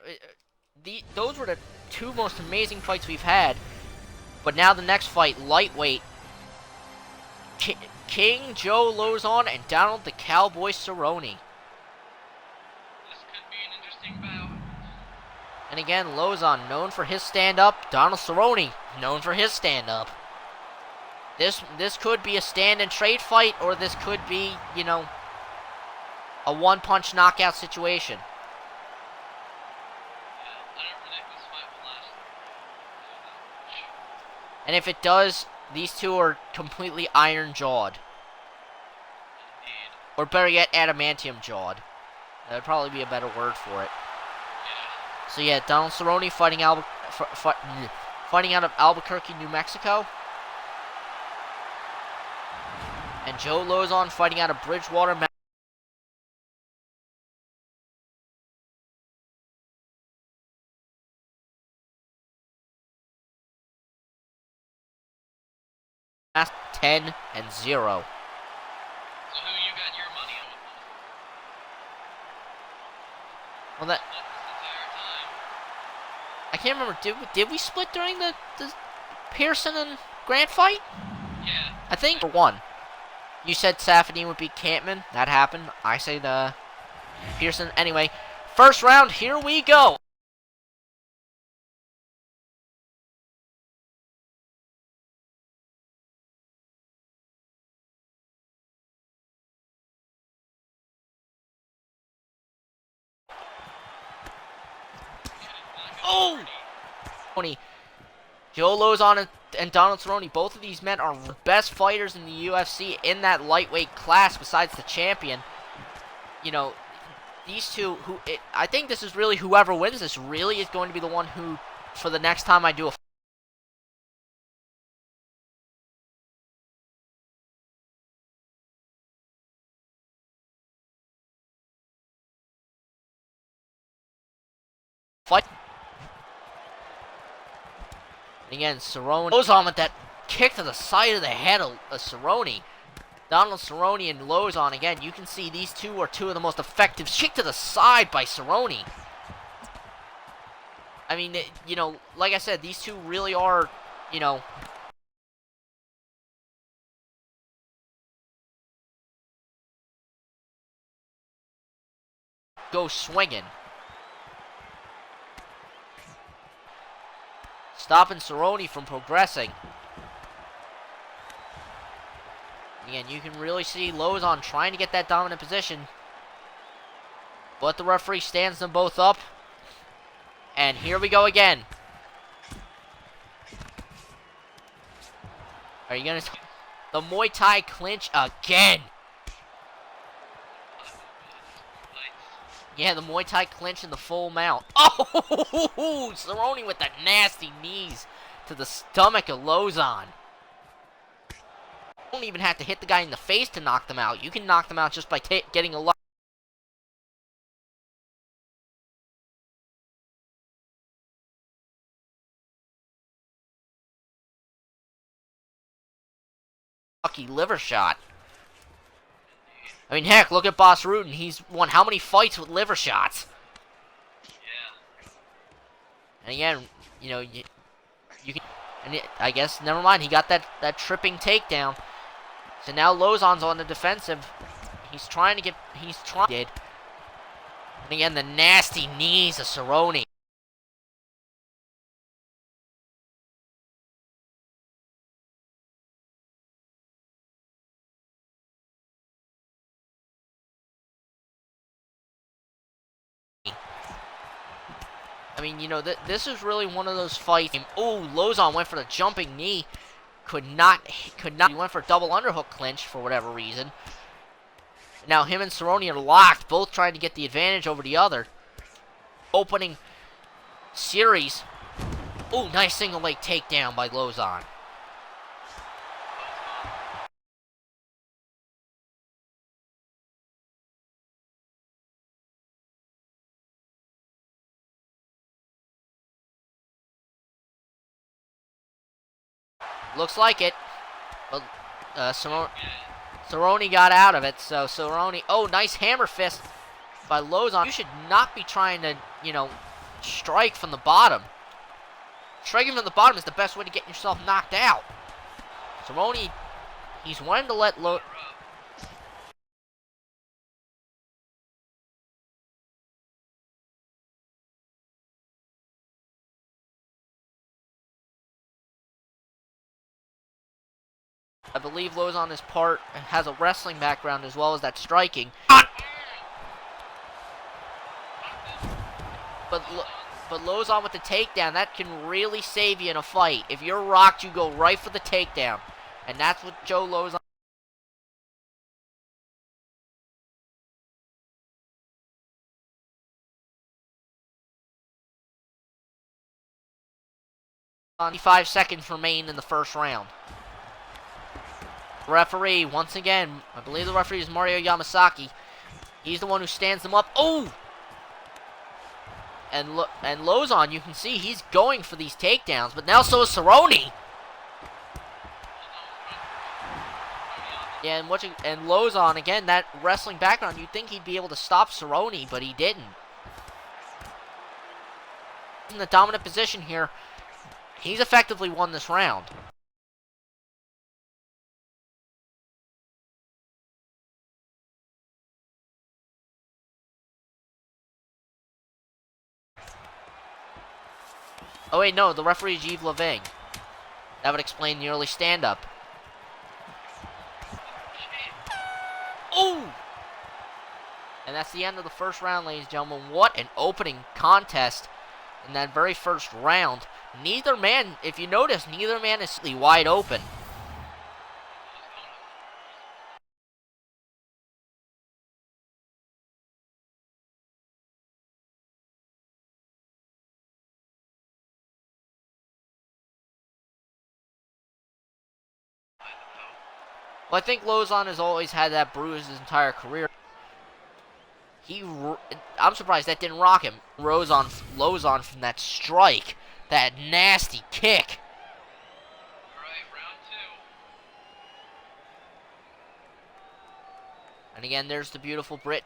Speaker 1: those were the 2 most amazing fights we've had. But now the next fight, lightweight. King Joe Lozon and Donald the Cowboy Cerrone.
Speaker 2: This could be an interesting bout.
Speaker 1: And again, Lozon known for his stand-up. Donald Cerrone known for his stand-up. This could be a stand-and-trade fight, or this could be, you know, a one-punch knockout situation. And if it does, these two are completely iron-jawed. Or better yet, adamantium-jawed. That would probably be a better word for it. So yeah, Donald Cerrone fighting out of Albuquerque, New Mexico. And Joe Lozon fighting out of Bridgewater, Mass 10-0.
Speaker 2: So who you got your money on?
Speaker 1: Well, that...
Speaker 2: This entire time.
Speaker 1: I can't remember. Did we split during the Pearson and Grant fight?
Speaker 2: Yeah.
Speaker 1: I think for one. You said Safadine would beat Campman. That happened. I say the Pearson. Anyway, first round. Here we go. Oh! Joe Lozon and Donald Cerrone, both of these men are the best fighters in the UFC in that lightweight class besides the champion. You know, these two, I think this is really whoever wins this really is going to be the one who, for the next time I do a Fight. And again, Cerrone goes on with that kick to the side of the head of Cerrone. Donald Cerrone and Lozon, again, you can see these two are two of the most effective. Kick to the side by Cerrone. I mean, you know, like I said, these two really are, you know, go swinging. Stopping Cerrone from progressing. Again, you can really see Lozon trying to get that dominant position. But the referee stands them both up. And here we go again. Are you going to... The Muay Thai clinch again. Yeah, the Muay Thai clinch in the full mount. Oh, Cerrone with the nasty knees to the stomach of Lozon. You don't even have to hit the guy in the face to knock them out. You can knock them out just by getting a lucky liver shot. I mean, heck, look at Boss Rutan. He's won how many fights with liver shots?
Speaker 2: Yeah.
Speaker 1: And again, you know, you can... And I guess, never mind, he got that tripping takedown. So now Lozon's on the defensive. He's trying to get... And again, the nasty knees of Cerrone. I mean, you know, this is really one of those fights. Oh, Lozon went for the jumping knee. Could not. He went for a double underhook clinch for whatever reason. Now him and Cerrone are locked, both trying to get the advantage over the other. Opening series. Oh, nice single leg takedown by Lozon. Looks like it. But Cerrone got out of it, so Cerrone... Oh, nice hammer fist by Lozon. You should not be trying to, you know, strike from the bottom. Striking from the bottom is the best way to get yourself knocked out. Cerrone, he's wanting to let I believe Lozon is has a wrestling background as well as that striking. But Lozon with the takedown, that can really save you in a fight. If you're rocked, you go right for the takedown. And that's what Joe Lozon... On 5 seconds remain in the first round. Referee, once again, I believe the referee is Mario Yamasaki. He's the one who stands them up. Oh! And Lozon, you can see he's going for these takedowns, but now so is Cerrone. Yeah, and Lozon, again, that wrestling background, you'd think he'd be able to stop Cerrone, but he didn't. In the dominant position here, he's effectively won this round. Oh wait, no, the referee is Yves Leving. That would explain the early stand-up. Oh! And that's the end of the first round, ladies and gentlemen. What an opening contest in that very first round. Neither man, if you notice, neither man is wide open. Well, I think Lozon has always had that bruise his entire career. I'm surprised that didn't rock him. Lozon from that strike, that nasty kick.
Speaker 2: Alright, round 2.
Speaker 1: And again, there's the beautiful Brit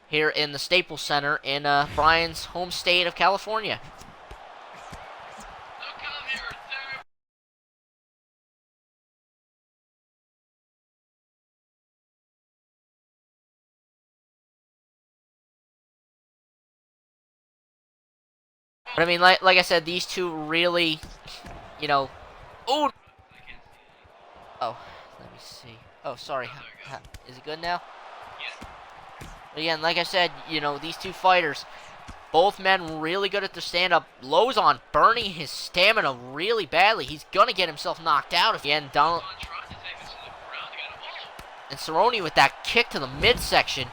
Speaker 1: here in the Staples Center in Brian's home state of California.
Speaker 2: Now come here, sir.
Speaker 1: But I mean, like I said, these two really, you know. Oh,
Speaker 2: I can't see anything.
Speaker 1: oh, let me see. Oh, sorry.
Speaker 2: Oh, there you go.
Speaker 1: Is it good now?
Speaker 2: Yeah.
Speaker 1: But again, like I said, you know, these two fighters, both men really good at their stand-up. Lozon burning his stamina really badly. He's gonna get himself knocked out again. Donald
Speaker 2: Lozon trying to take this to the ground again. Oh!
Speaker 1: and Cerrone with that kick to the midsection.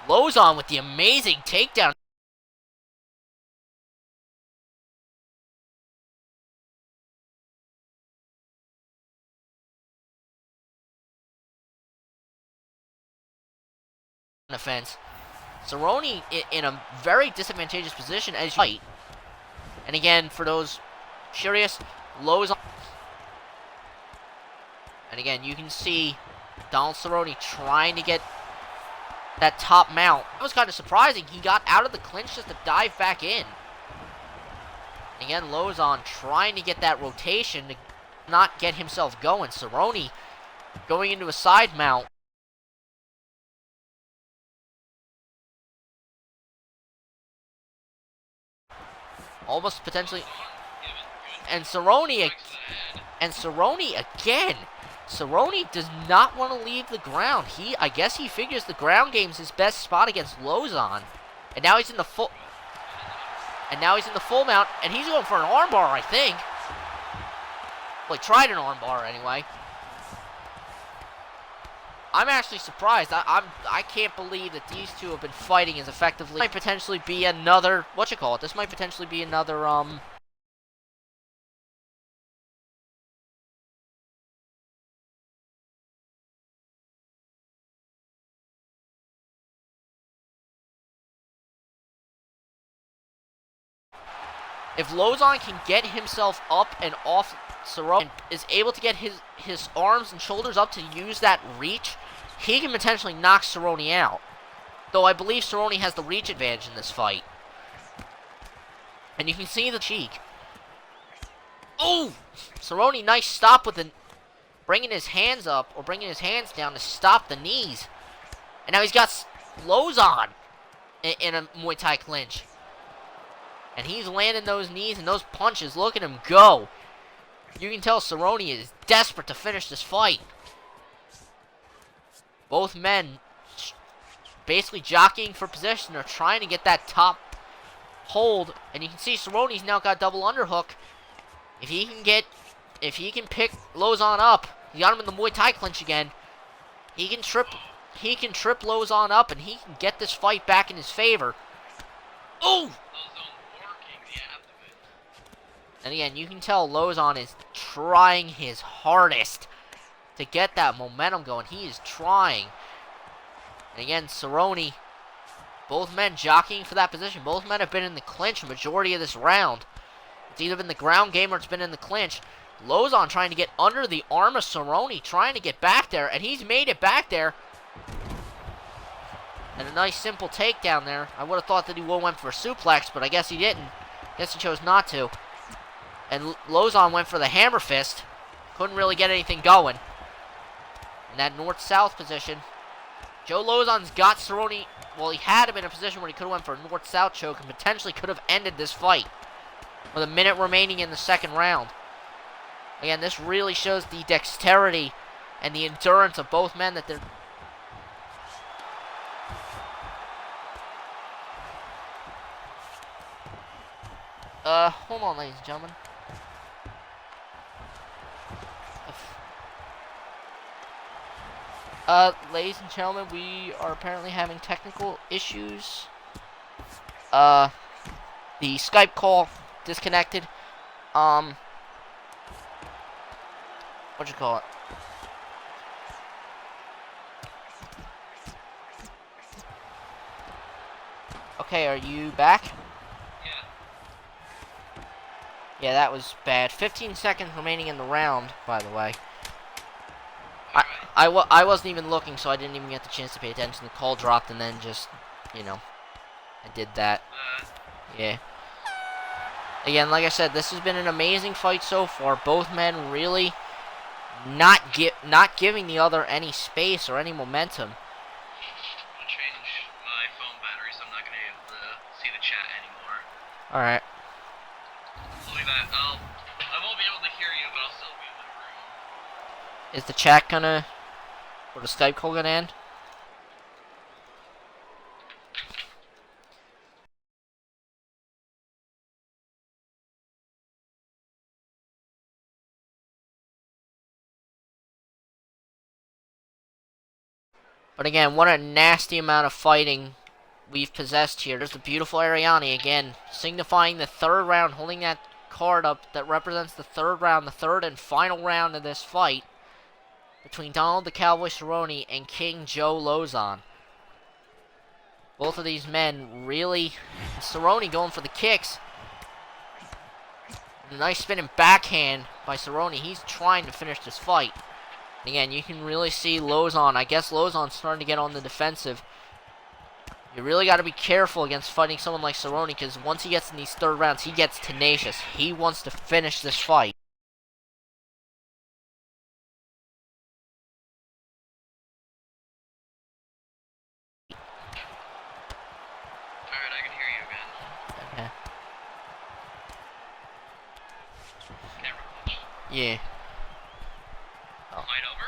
Speaker 1: Lozon with the amazing takedown. Offense. Cerrone in a very disadvantageous position as you fight. And again, for those curious, Lozon. And again, you can see Donald Cerrone trying to get that top mount. That was kind of surprising. He got out of the clinch just to dive back in. And again, Lozon trying to get that rotation to not get himself going. Cerrone going into a side mount. Almost potentially. And Cerrone again. Cerrone does not want to leave the ground. I guess he figures the ground game's his best spot against Lozon. And now he's in the full mount, and he's going for an armbar, I think. Well, he tried an armbar anyway. I'm actually surprised. I can't believe that these two have been fighting as effectively. This might potentially be another This might potentially be another If Lozon can get himself up and off Cerrone and is able to get his arms and shoulders up to use that reach, he can potentially knock Cerrone out. Though I believe Cerrone has the reach advantage in this fight. And you can see the cheek. Oh! Cerrone, nice stop with bringing his hands up, or bringing his hands down to stop the knees. And now he's got Lozon in a Muay Thai clinch. And he's landing those knees and those punches. Look at him go. You can tell Cerrone is desperate to finish this fight. Both men basically jockeying for position. They're trying to get that top hold. And you can see Cerrone's now got double underhook. If he can pick Lozon up, he got him in the Muay Thai clinch again. He can trip Lozon up, and he can get this fight back in his favor. Oh! And again, you can tell Lozon is trying his hardest to get that momentum going. He is trying. And again, Cerrone, both men jockeying for that position. Both men have been in the clinch a majority of this round. It's either been the ground game or it's been in the clinch. Lozon trying to get under the arm of Cerrone, trying to get back there, and he's made it back there. And a nice simple takedown there. I would have thought that he would have went for a suplex, but I guess he didn't. I guess he chose not to. And Lozon went for the hammer fist. Couldn't really get anything going. In that north-south position. Joe Lozon's got Cerrone. Well, he had him in a position where he could have went for a north-south choke and potentially could have ended this fight. With a minute remaining in the second round. Again, this really shows the dexterity and the endurance of both men that they're... Hold on, ladies and gentlemen. Ladies and gentlemen, we are apparently having technical issues. The Skype call disconnected. What'd you call it? Okay, are you back?
Speaker 2: Yeah.
Speaker 1: Yeah, that was bad. 15 seconds remaining in the round, by the way.
Speaker 2: Alright.
Speaker 1: I wasn't even looking, so I didn't even get the chance to pay attention. The call dropped, and then just, you know, I did that. Yeah. Again, like I said, this has been an amazing fight so far. Both men really not giving the other any space or any momentum.
Speaker 2: I'm gonna change my phone battery, so I'm not gonna be able to see the chat anymore.
Speaker 1: Alright.
Speaker 2: Look at that. I won't be able to hear you, but I'll still be in my room.
Speaker 1: Is the chat gonna, or the Skype call gonna end? But again, what a nasty amount of fighting we've possessed here. There's the beautiful Ariane again, signifying the third round, holding that card up that represents the third round, the third and final round of this fight between Donald the Cowboy Cerrone and King Joe Lozon. Both of these men really, Cerrone going for the kicks. A nice spinning backhand by Cerrone. He's trying to finish this fight. Again, you can really see Lozon. I guess Lozon's starting to get on the defensive. You really got to be careful against fighting someone like Cerrone, because once he gets in these third rounds, he gets tenacious. He wants to finish this fight.
Speaker 2: Alright, I can hear you again.
Speaker 1: Okay.
Speaker 2: Camera glitch.
Speaker 1: Yeah. Oh.
Speaker 2: Fight over?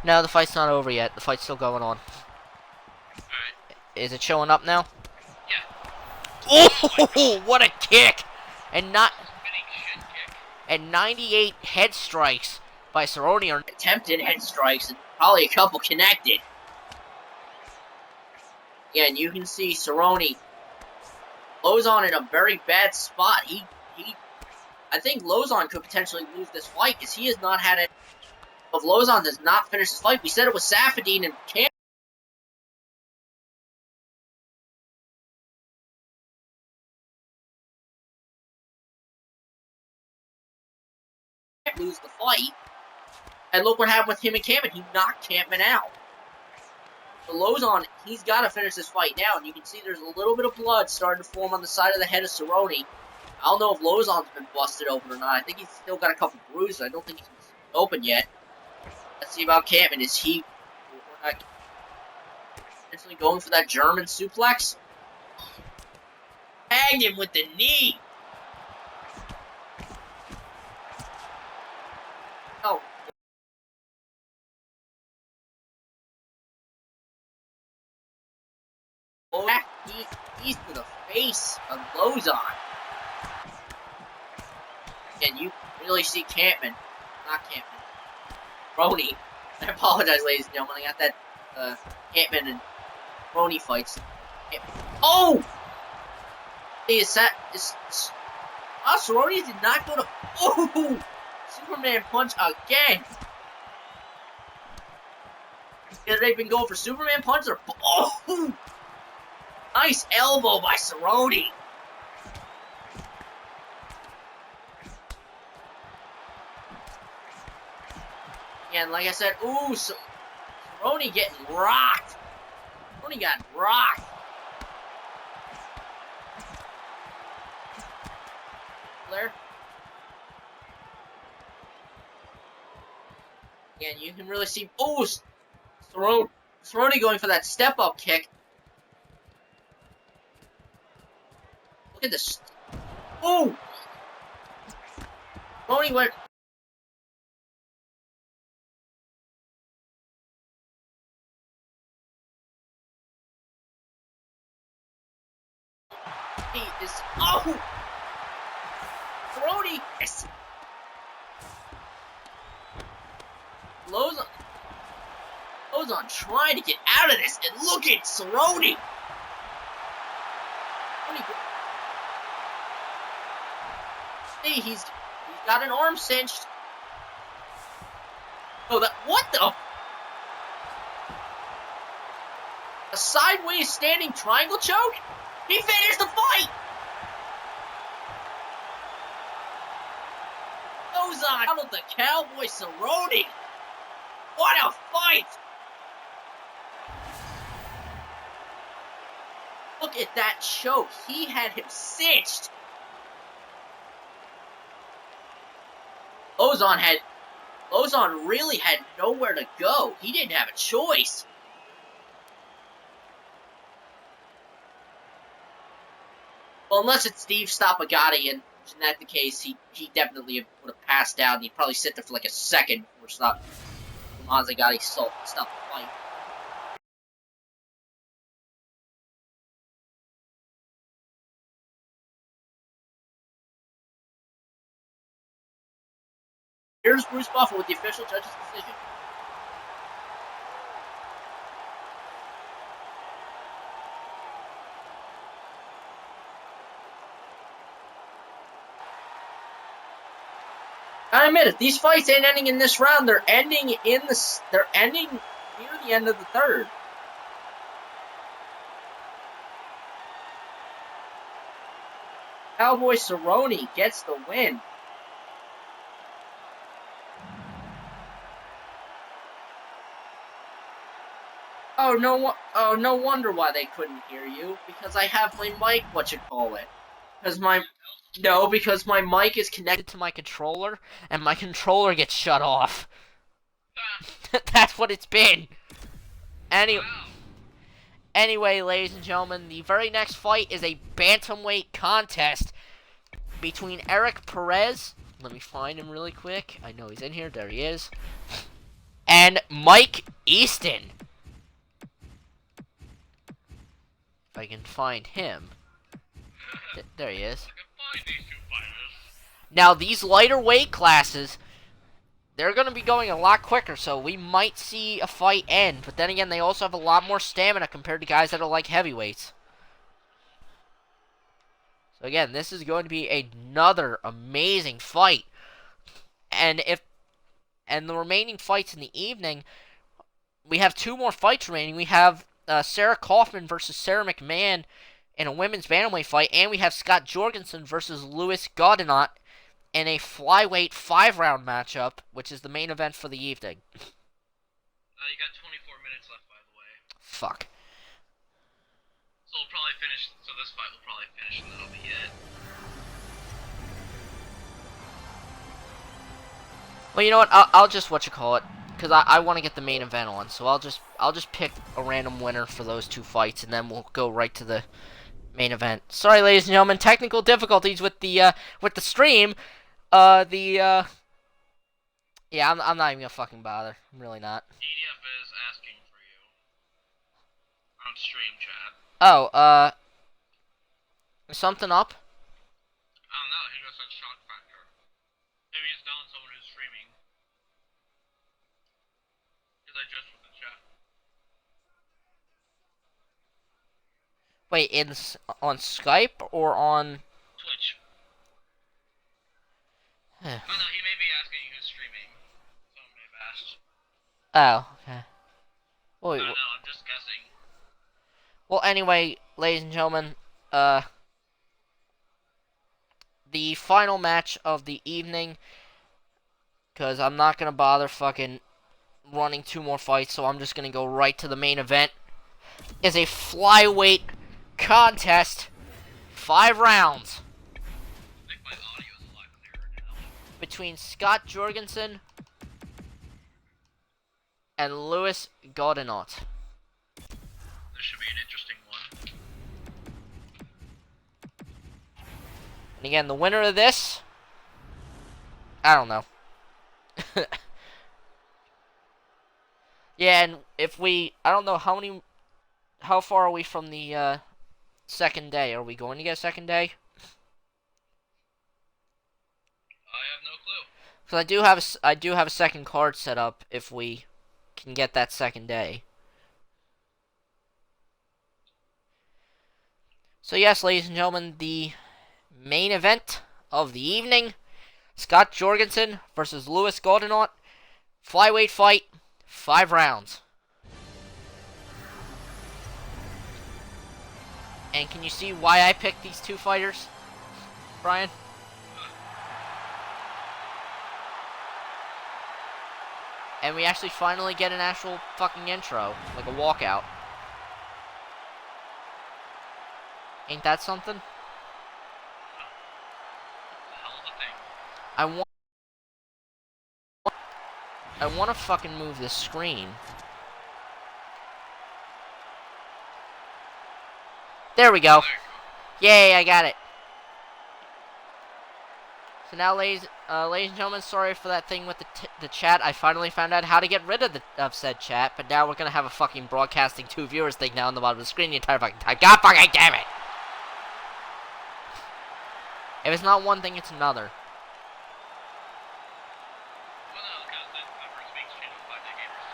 Speaker 1: No, the fight's not over yet. The fight's still going on.
Speaker 2: Alright.
Speaker 1: Is it showing up now?
Speaker 2: Yeah.
Speaker 1: Oh, what a kick! And not
Speaker 2: Spinning shin kick.
Speaker 1: and 98 head strikes by Cerrone, or attempted head strikes, and probably a couple connected. Again, you can see Cerrone, Lozon in a very bad spot. I think Lozon could potentially lose this fight because he has not had it. If Lozon does not finish this fight, we said it was Safadine and Cam. Lose the fight. And look what happened with him and Campman. He knocked Campman out. So Lozon, he's got to finish this fight now. And you can see there's a little bit of blood starting to form on the side of the head of Cerrone. I don't know if Lozon's been busted open or not. I think he's still got a couple bruises. I don't think he's open yet. Let's see about Campman. Is he potentially going for that German suplex? Tagged him with the knee. Oh. Oh, he's to the face of Lozon. And you really see Campman, not Campman, Roney. I apologize, ladies and gentlemen. I got that Campman and Roney fights. Oh! Hey, Cerrone did not go to. Oh! Superman punch again. Have they been going for Superman punch or? Oh! Nice elbow by Cerrone. And like I said, ooh, Cerrone getting rocked. Cerrone got rocked. Blair. And you can really see, ooh, Cerrone going for that step-up kick. Look at this. Ooh! Cerrone went. He is. Oh! Cerrone is. Lozon trying to get out of this, and look at Cerrone. See, he's got an arm cinched. Oh, what the? A sideways standing triangle choke? He finished the fight! Goes on out of the Cowboy Cerrone. What a fight! Look at that choke. He had him cinched. Ozon really had nowhere to go. He didn't have a choice. Well, unless it's Steve Stoppagatti, and in that the case, he definitely would have passed out, and he'd probably sit there for like a second before Mazzagatti stopped the fight. Here's Bruce Buffer with the official judge's decision. I admit it, these fights ain't ending in this round. They're ending near the end of the third. Cowboy Cerrone gets the win. Oh, no wonder why they couldn't hear you. Because I have my mic, because my mic is connected to my controller, and my controller gets shut off. That's what it's been. Anyway, ladies and gentlemen, the very next fight is a bantamweight contest between Eric Perez. Let me find him really quick. I know he's in here. There he is. And Mike Easton. If I can find him. There he is. Now, these lighter weight classes, they're going to be going a lot quicker, so we might see a fight end. But then again, they also have a lot more stamina compared to guys that are like heavyweights. So again, this is going to be another amazing fight. And the remaining fights in the evening, we have 2 more fights remaining. We have Sarah Kaufman versus Sarah McMahon in a women's bantamweight fight, and we have Scott Jorgensen versus Louis Gaudinot in a flyweight 5-round matchup, which is the main event for the evening.
Speaker 2: You got 24 minutes left, by the way.
Speaker 1: Fuck.
Speaker 2: So we'll probably finish. So this fight will probably finish, and that'll be it.
Speaker 1: Well, you know what? I'll just because I want to get the main event on, so I'll just pick a random winner for those 2 fights, and then we'll go right to the main event. Sorry, ladies and gentlemen, technical difficulties with the stream. Yeah, I'm not even gonna fucking bother. I'm really not.
Speaker 2: EDF is asking for you on stream chat.
Speaker 1: Oh, something up?
Speaker 2: I don't know. He just said shock factor. Maybe he's telling someone who's streaming. Because I just with the chat.
Speaker 1: Wait, on Skype or on
Speaker 2: Twitch? Oh no, he may be asking who's streaming. Someone may have asked.
Speaker 1: Oh, okay. Well,
Speaker 2: I don't know, I'm just guessing.
Speaker 1: Well, anyway, ladies and gentlemen, the final match of the evening, because I'm not going to bother fucking running 2 more fights, so I'm just going to go right to the main event, is a flyweight contest, 5 rounds.
Speaker 2: I think my audio is a lot clearer now.
Speaker 1: Between Scott Jorgensen and Louis Gaudinot.
Speaker 2: This should be an interesting one.
Speaker 1: And again, the winner of this, I don't know. Yeah, and I don't know how far are we from the second day? Are we going to get a second day?
Speaker 2: I have no clue.
Speaker 1: Because I do have a second card set up if we can get that second day. So yes, ladies and gentlemen, the main event of the evening, Scott Jorgensen versus Louis Gaudinot, flyweight fight, 5 rounds. And can you see why I picked these two fighters, Brian? And we actually finally get an actual fucking intro, like a walkout. Ain't that something?
Speaker 2: The hell of a thing.
Speaker 1: I want to fucking move this screen. There we go. Yay, I got it. So now, ladies and gentlemen, sorry for that thing with the chat. I finally found out how to get rid of said chat, but now we're gonna have a fucking broadcasting 2 viewers thing now on the bottom of the screen the entire fucking time. God fucking damn it! If it's not one thing, it's another.
Speaker 2: Well, no, because the first week's channel, 5DayGamers,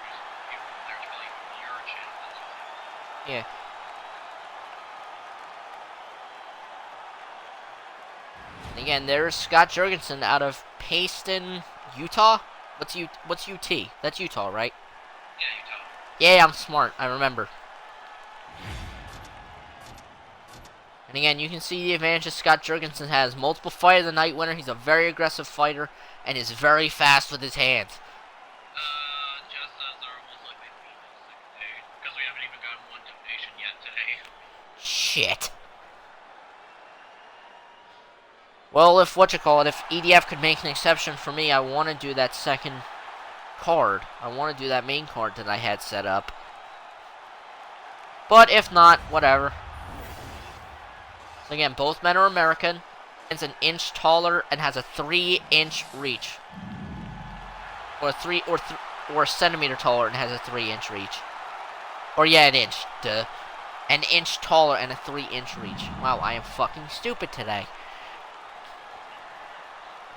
Speaker 2: there's really your channel.
Speaker 1: Yeah. Again, there's Scott Jurgensen out of Payson, Utah. What's UT? That's Utah, right?
Speaker 2: Yeah, Utah.
Speaker 1: Yeah, I'm smart. I remember. And again, you can see the advantages Scott Jurgensen has. Multiple fight of the night winner. He's a very aggressive fighter and is very fast with his hands.
Speaker 2: Just as our most likely to be the second day, because we haven't even gotten one donation yet today.
Speaker 1: Shit. Well, if EDF could make an exception for me, I want to do that second card. I want to do that main card that I had set up. But if not, whatever. So again, both men are American. It's an inch taller and has a 3-inch reach. Or a centimeter taller and has a 3-inch reach. Or yeah, an inch. Duh. An inch taller and a 3-inch reach. Wow, I am fucking stupid today.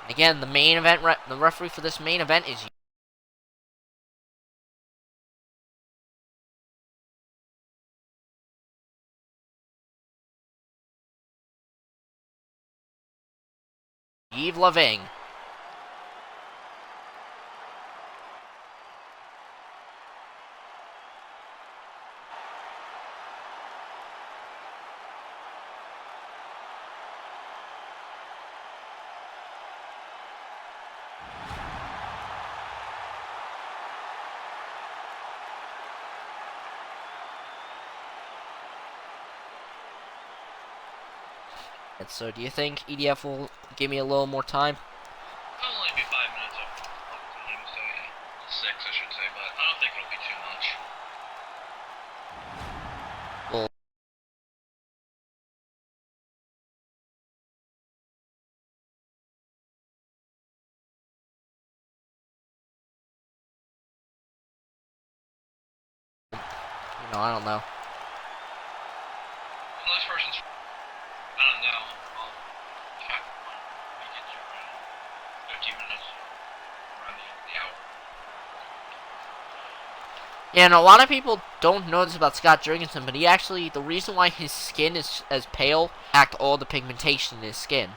Speaker 1: Again, the main event, the referee for this main event is Yves Lavigne. So, do you think EDF will give me a little more time?
Speaker 2: It'll only be 5 minutes of time, so yeah. 6, I should say, but I don't think it'll be too much.
Speaker 1: Well, I don't know.
Speaker 2: Well, this person's... I don't know. I'll check when we get to around 15 minutes. Around the hour.
Speaker 1: Yeah, and a lot of people don't know this about Scott Jurgensen, but the reason why his skin is as pale, act all the pigmentation in his skin.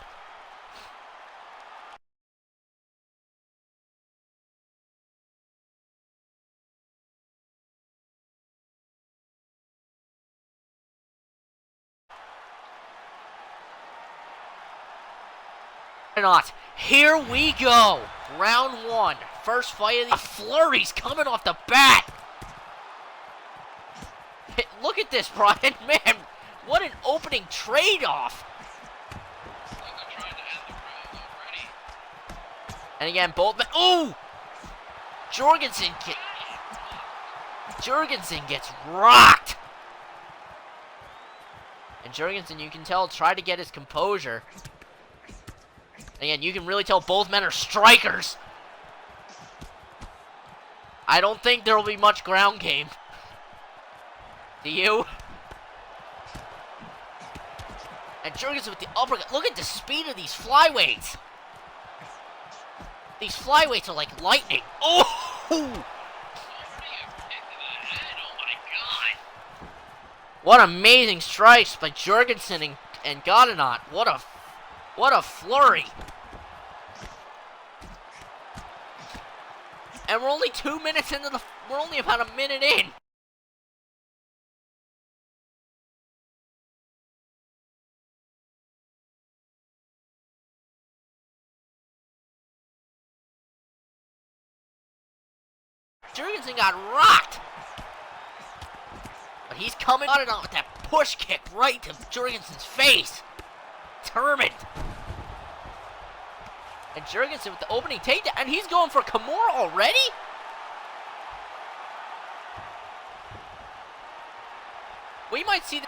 Speaker 1: Why not? Here we go! Round 1. First fight of the flurries coming off the bat! Look at this, Brian. Man, what an opening trade-off!
Speaker 2: I'm trying to end the round already.
Speaker 1: And again, both men... Ooh! Jurgensen gets rocked! And Jurgensen, you can tell, tried to get his composure. Again, you can really tell both men are strikers. I don't think there will be much ground game. Do you? And Jurgensen with the uppercut. Look at the speed of these flyweights. These flyweights are like lightning. Oh! What amazing strikes by Jurgensen and Godinot. What a flurry. And we're only 2 minutes into we're only about a minute in. Jurgensen got rocked. But he's coming on with that push kick right to Jurgensen's face. Determined. And Jurgensen with the opening takedown. And he's going for Kimura already? We might see the...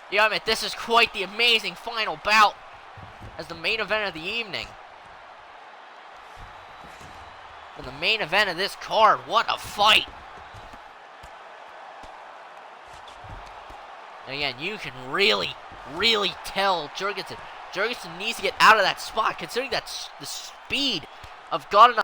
Speaker 1: Yeah, I mean, this is quite the amazing final bout as the main event of the evening. And the main event of this card, what a fight. And again, you can really tell Jurgensen. Jurgensen needs to get out of that spot, considering that the speed of Godinov.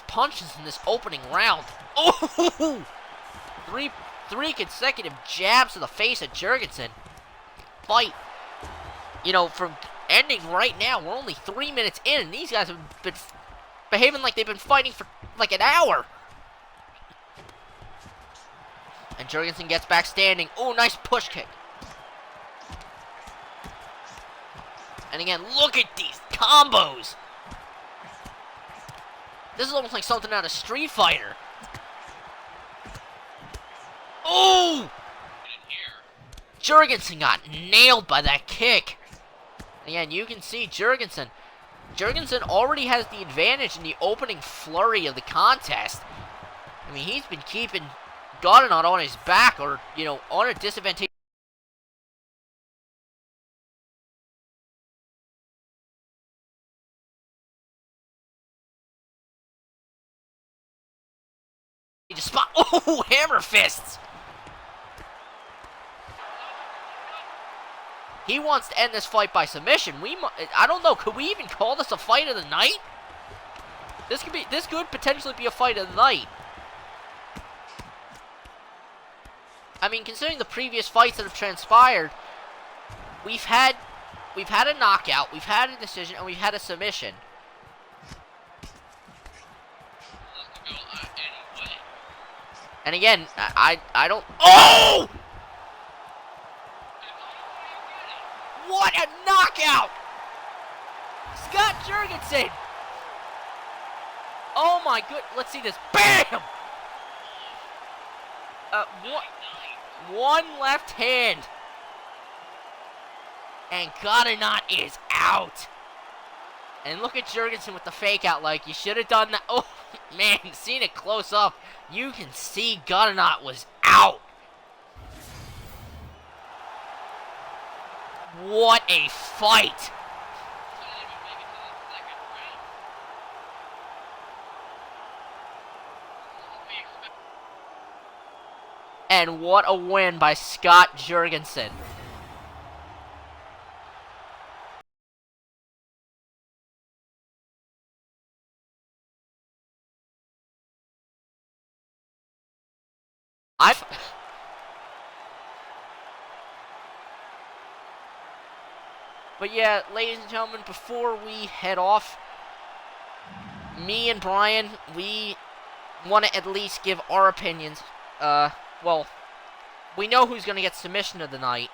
Speaker 1: Punches in this opening round. Oh! Three consecutive jabs to the face of Jurgensen. Fight, you know, from ending right now. We're only 3 minutes in, and these guys have been behaving like they've been fighting for like an hour. And Jurgensen gets back standing. Oh, nice push kick. And again, look at these combos. This is almost like something out of Street Fighter. Oh! Jurgensen got nailed by that kick. Again, you can see Jurgensen. Jurgensen already has the advantage in the opening flurry of the contest. I mean, he's been keeping Godinov on his back, or, you know, on a disadvantage. Spot. Oh, hammer fists. He wants to end this fight by submission. I don't know. Could we even call this a fight of the night? This could potentially be a fight of the night. I mean, considering the previous fights that have transpired, we've had a knockout, we've had a decision, and we've had a submission. And again, I don't... Oh! What a knockout! Scott Jurgensen! Oh my good... Let's see this. BAM! One left hand. And Godinov is out. And look at Jurgensen with the fake out, like, you should have done that. Oh, man, seeing it close up, you can see Godinov was out. What a fight. And what a win by Scott Jurgensen. But yeah, ladies and gentlemen, before we head off, me and Brian, we want to at least give our opinions. Well, we know who's going to get submission of the night,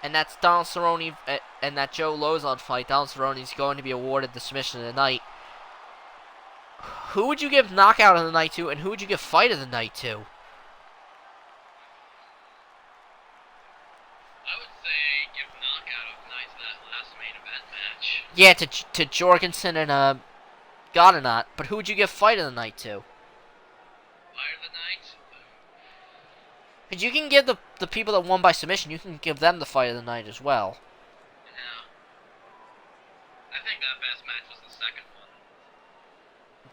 Speaker 1: and that's Donald Cerrone, and that Joe Lozon fight. Donald Cerrone is going to be awarded the submission of the night. Who would you give knockout of the night to, and who would you give fight of the night to? Yeah, to Jorgensen and Godinov. But who would you give fight of the night to?
Speaker 2: Fight of the night?
Speaker 1: Because you can give the people that won by submission, you can give them the fight of the night as well.
Speaker 2: Yeah. I think that best match was the second one.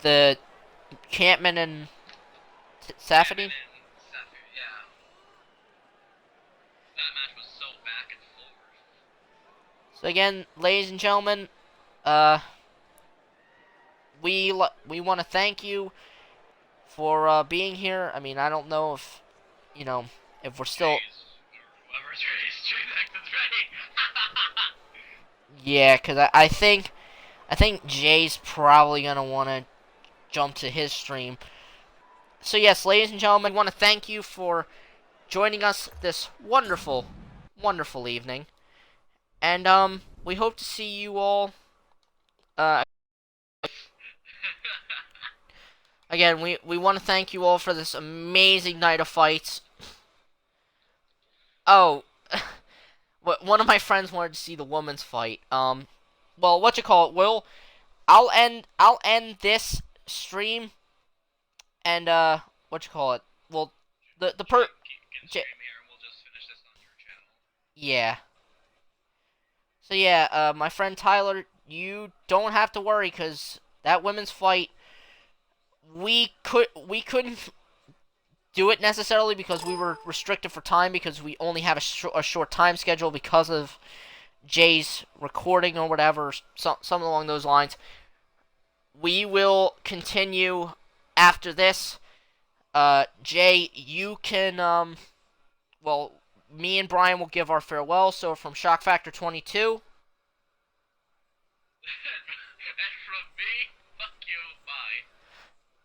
Speaker 1: The Campman and Safety?
Speaker 2: Yeah. That match was so back and forth.
Speaker 1: So again, ladies and gentlemen, we want to thank you for being here. I mean, I don't know if, you know, if we're still...
Speaker 2: Whoever's ready.
Speaker 1: Yeah, because I think Jay's probably going to want to jump to his stream. So yes, ladies and gentlemen, I want to thank you for joining us this wonderful, wonderful evening. And we hope to see you all uh again. We want to thank you all for this amazing night of fights. Oh, one of my friends wanted to see the women's fight. Well, what you call it? I'll end this stream and what you call it? Well, the per
Speaker 2: Can
Speaker 1: J
Speaker 2: stream here, and we'll just finish this on your channel.
Speaker 1: yeah. So yeah, my friend Tyler, you don't have to worry because that women's fight we couldn't do it necessarily because we were restricted for time because we only have a short time schedule because of Jay's recording or whatever, something along those lines. We will continue after this. Jay, you can well, me and Brian will give our farewell. So from Shock Factor 22,
Speaker 2: And from me, fuck you, bye.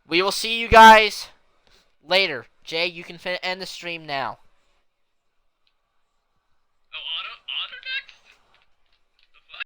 Speaker 1: we will see you guys later. Jay, you can end the stream now.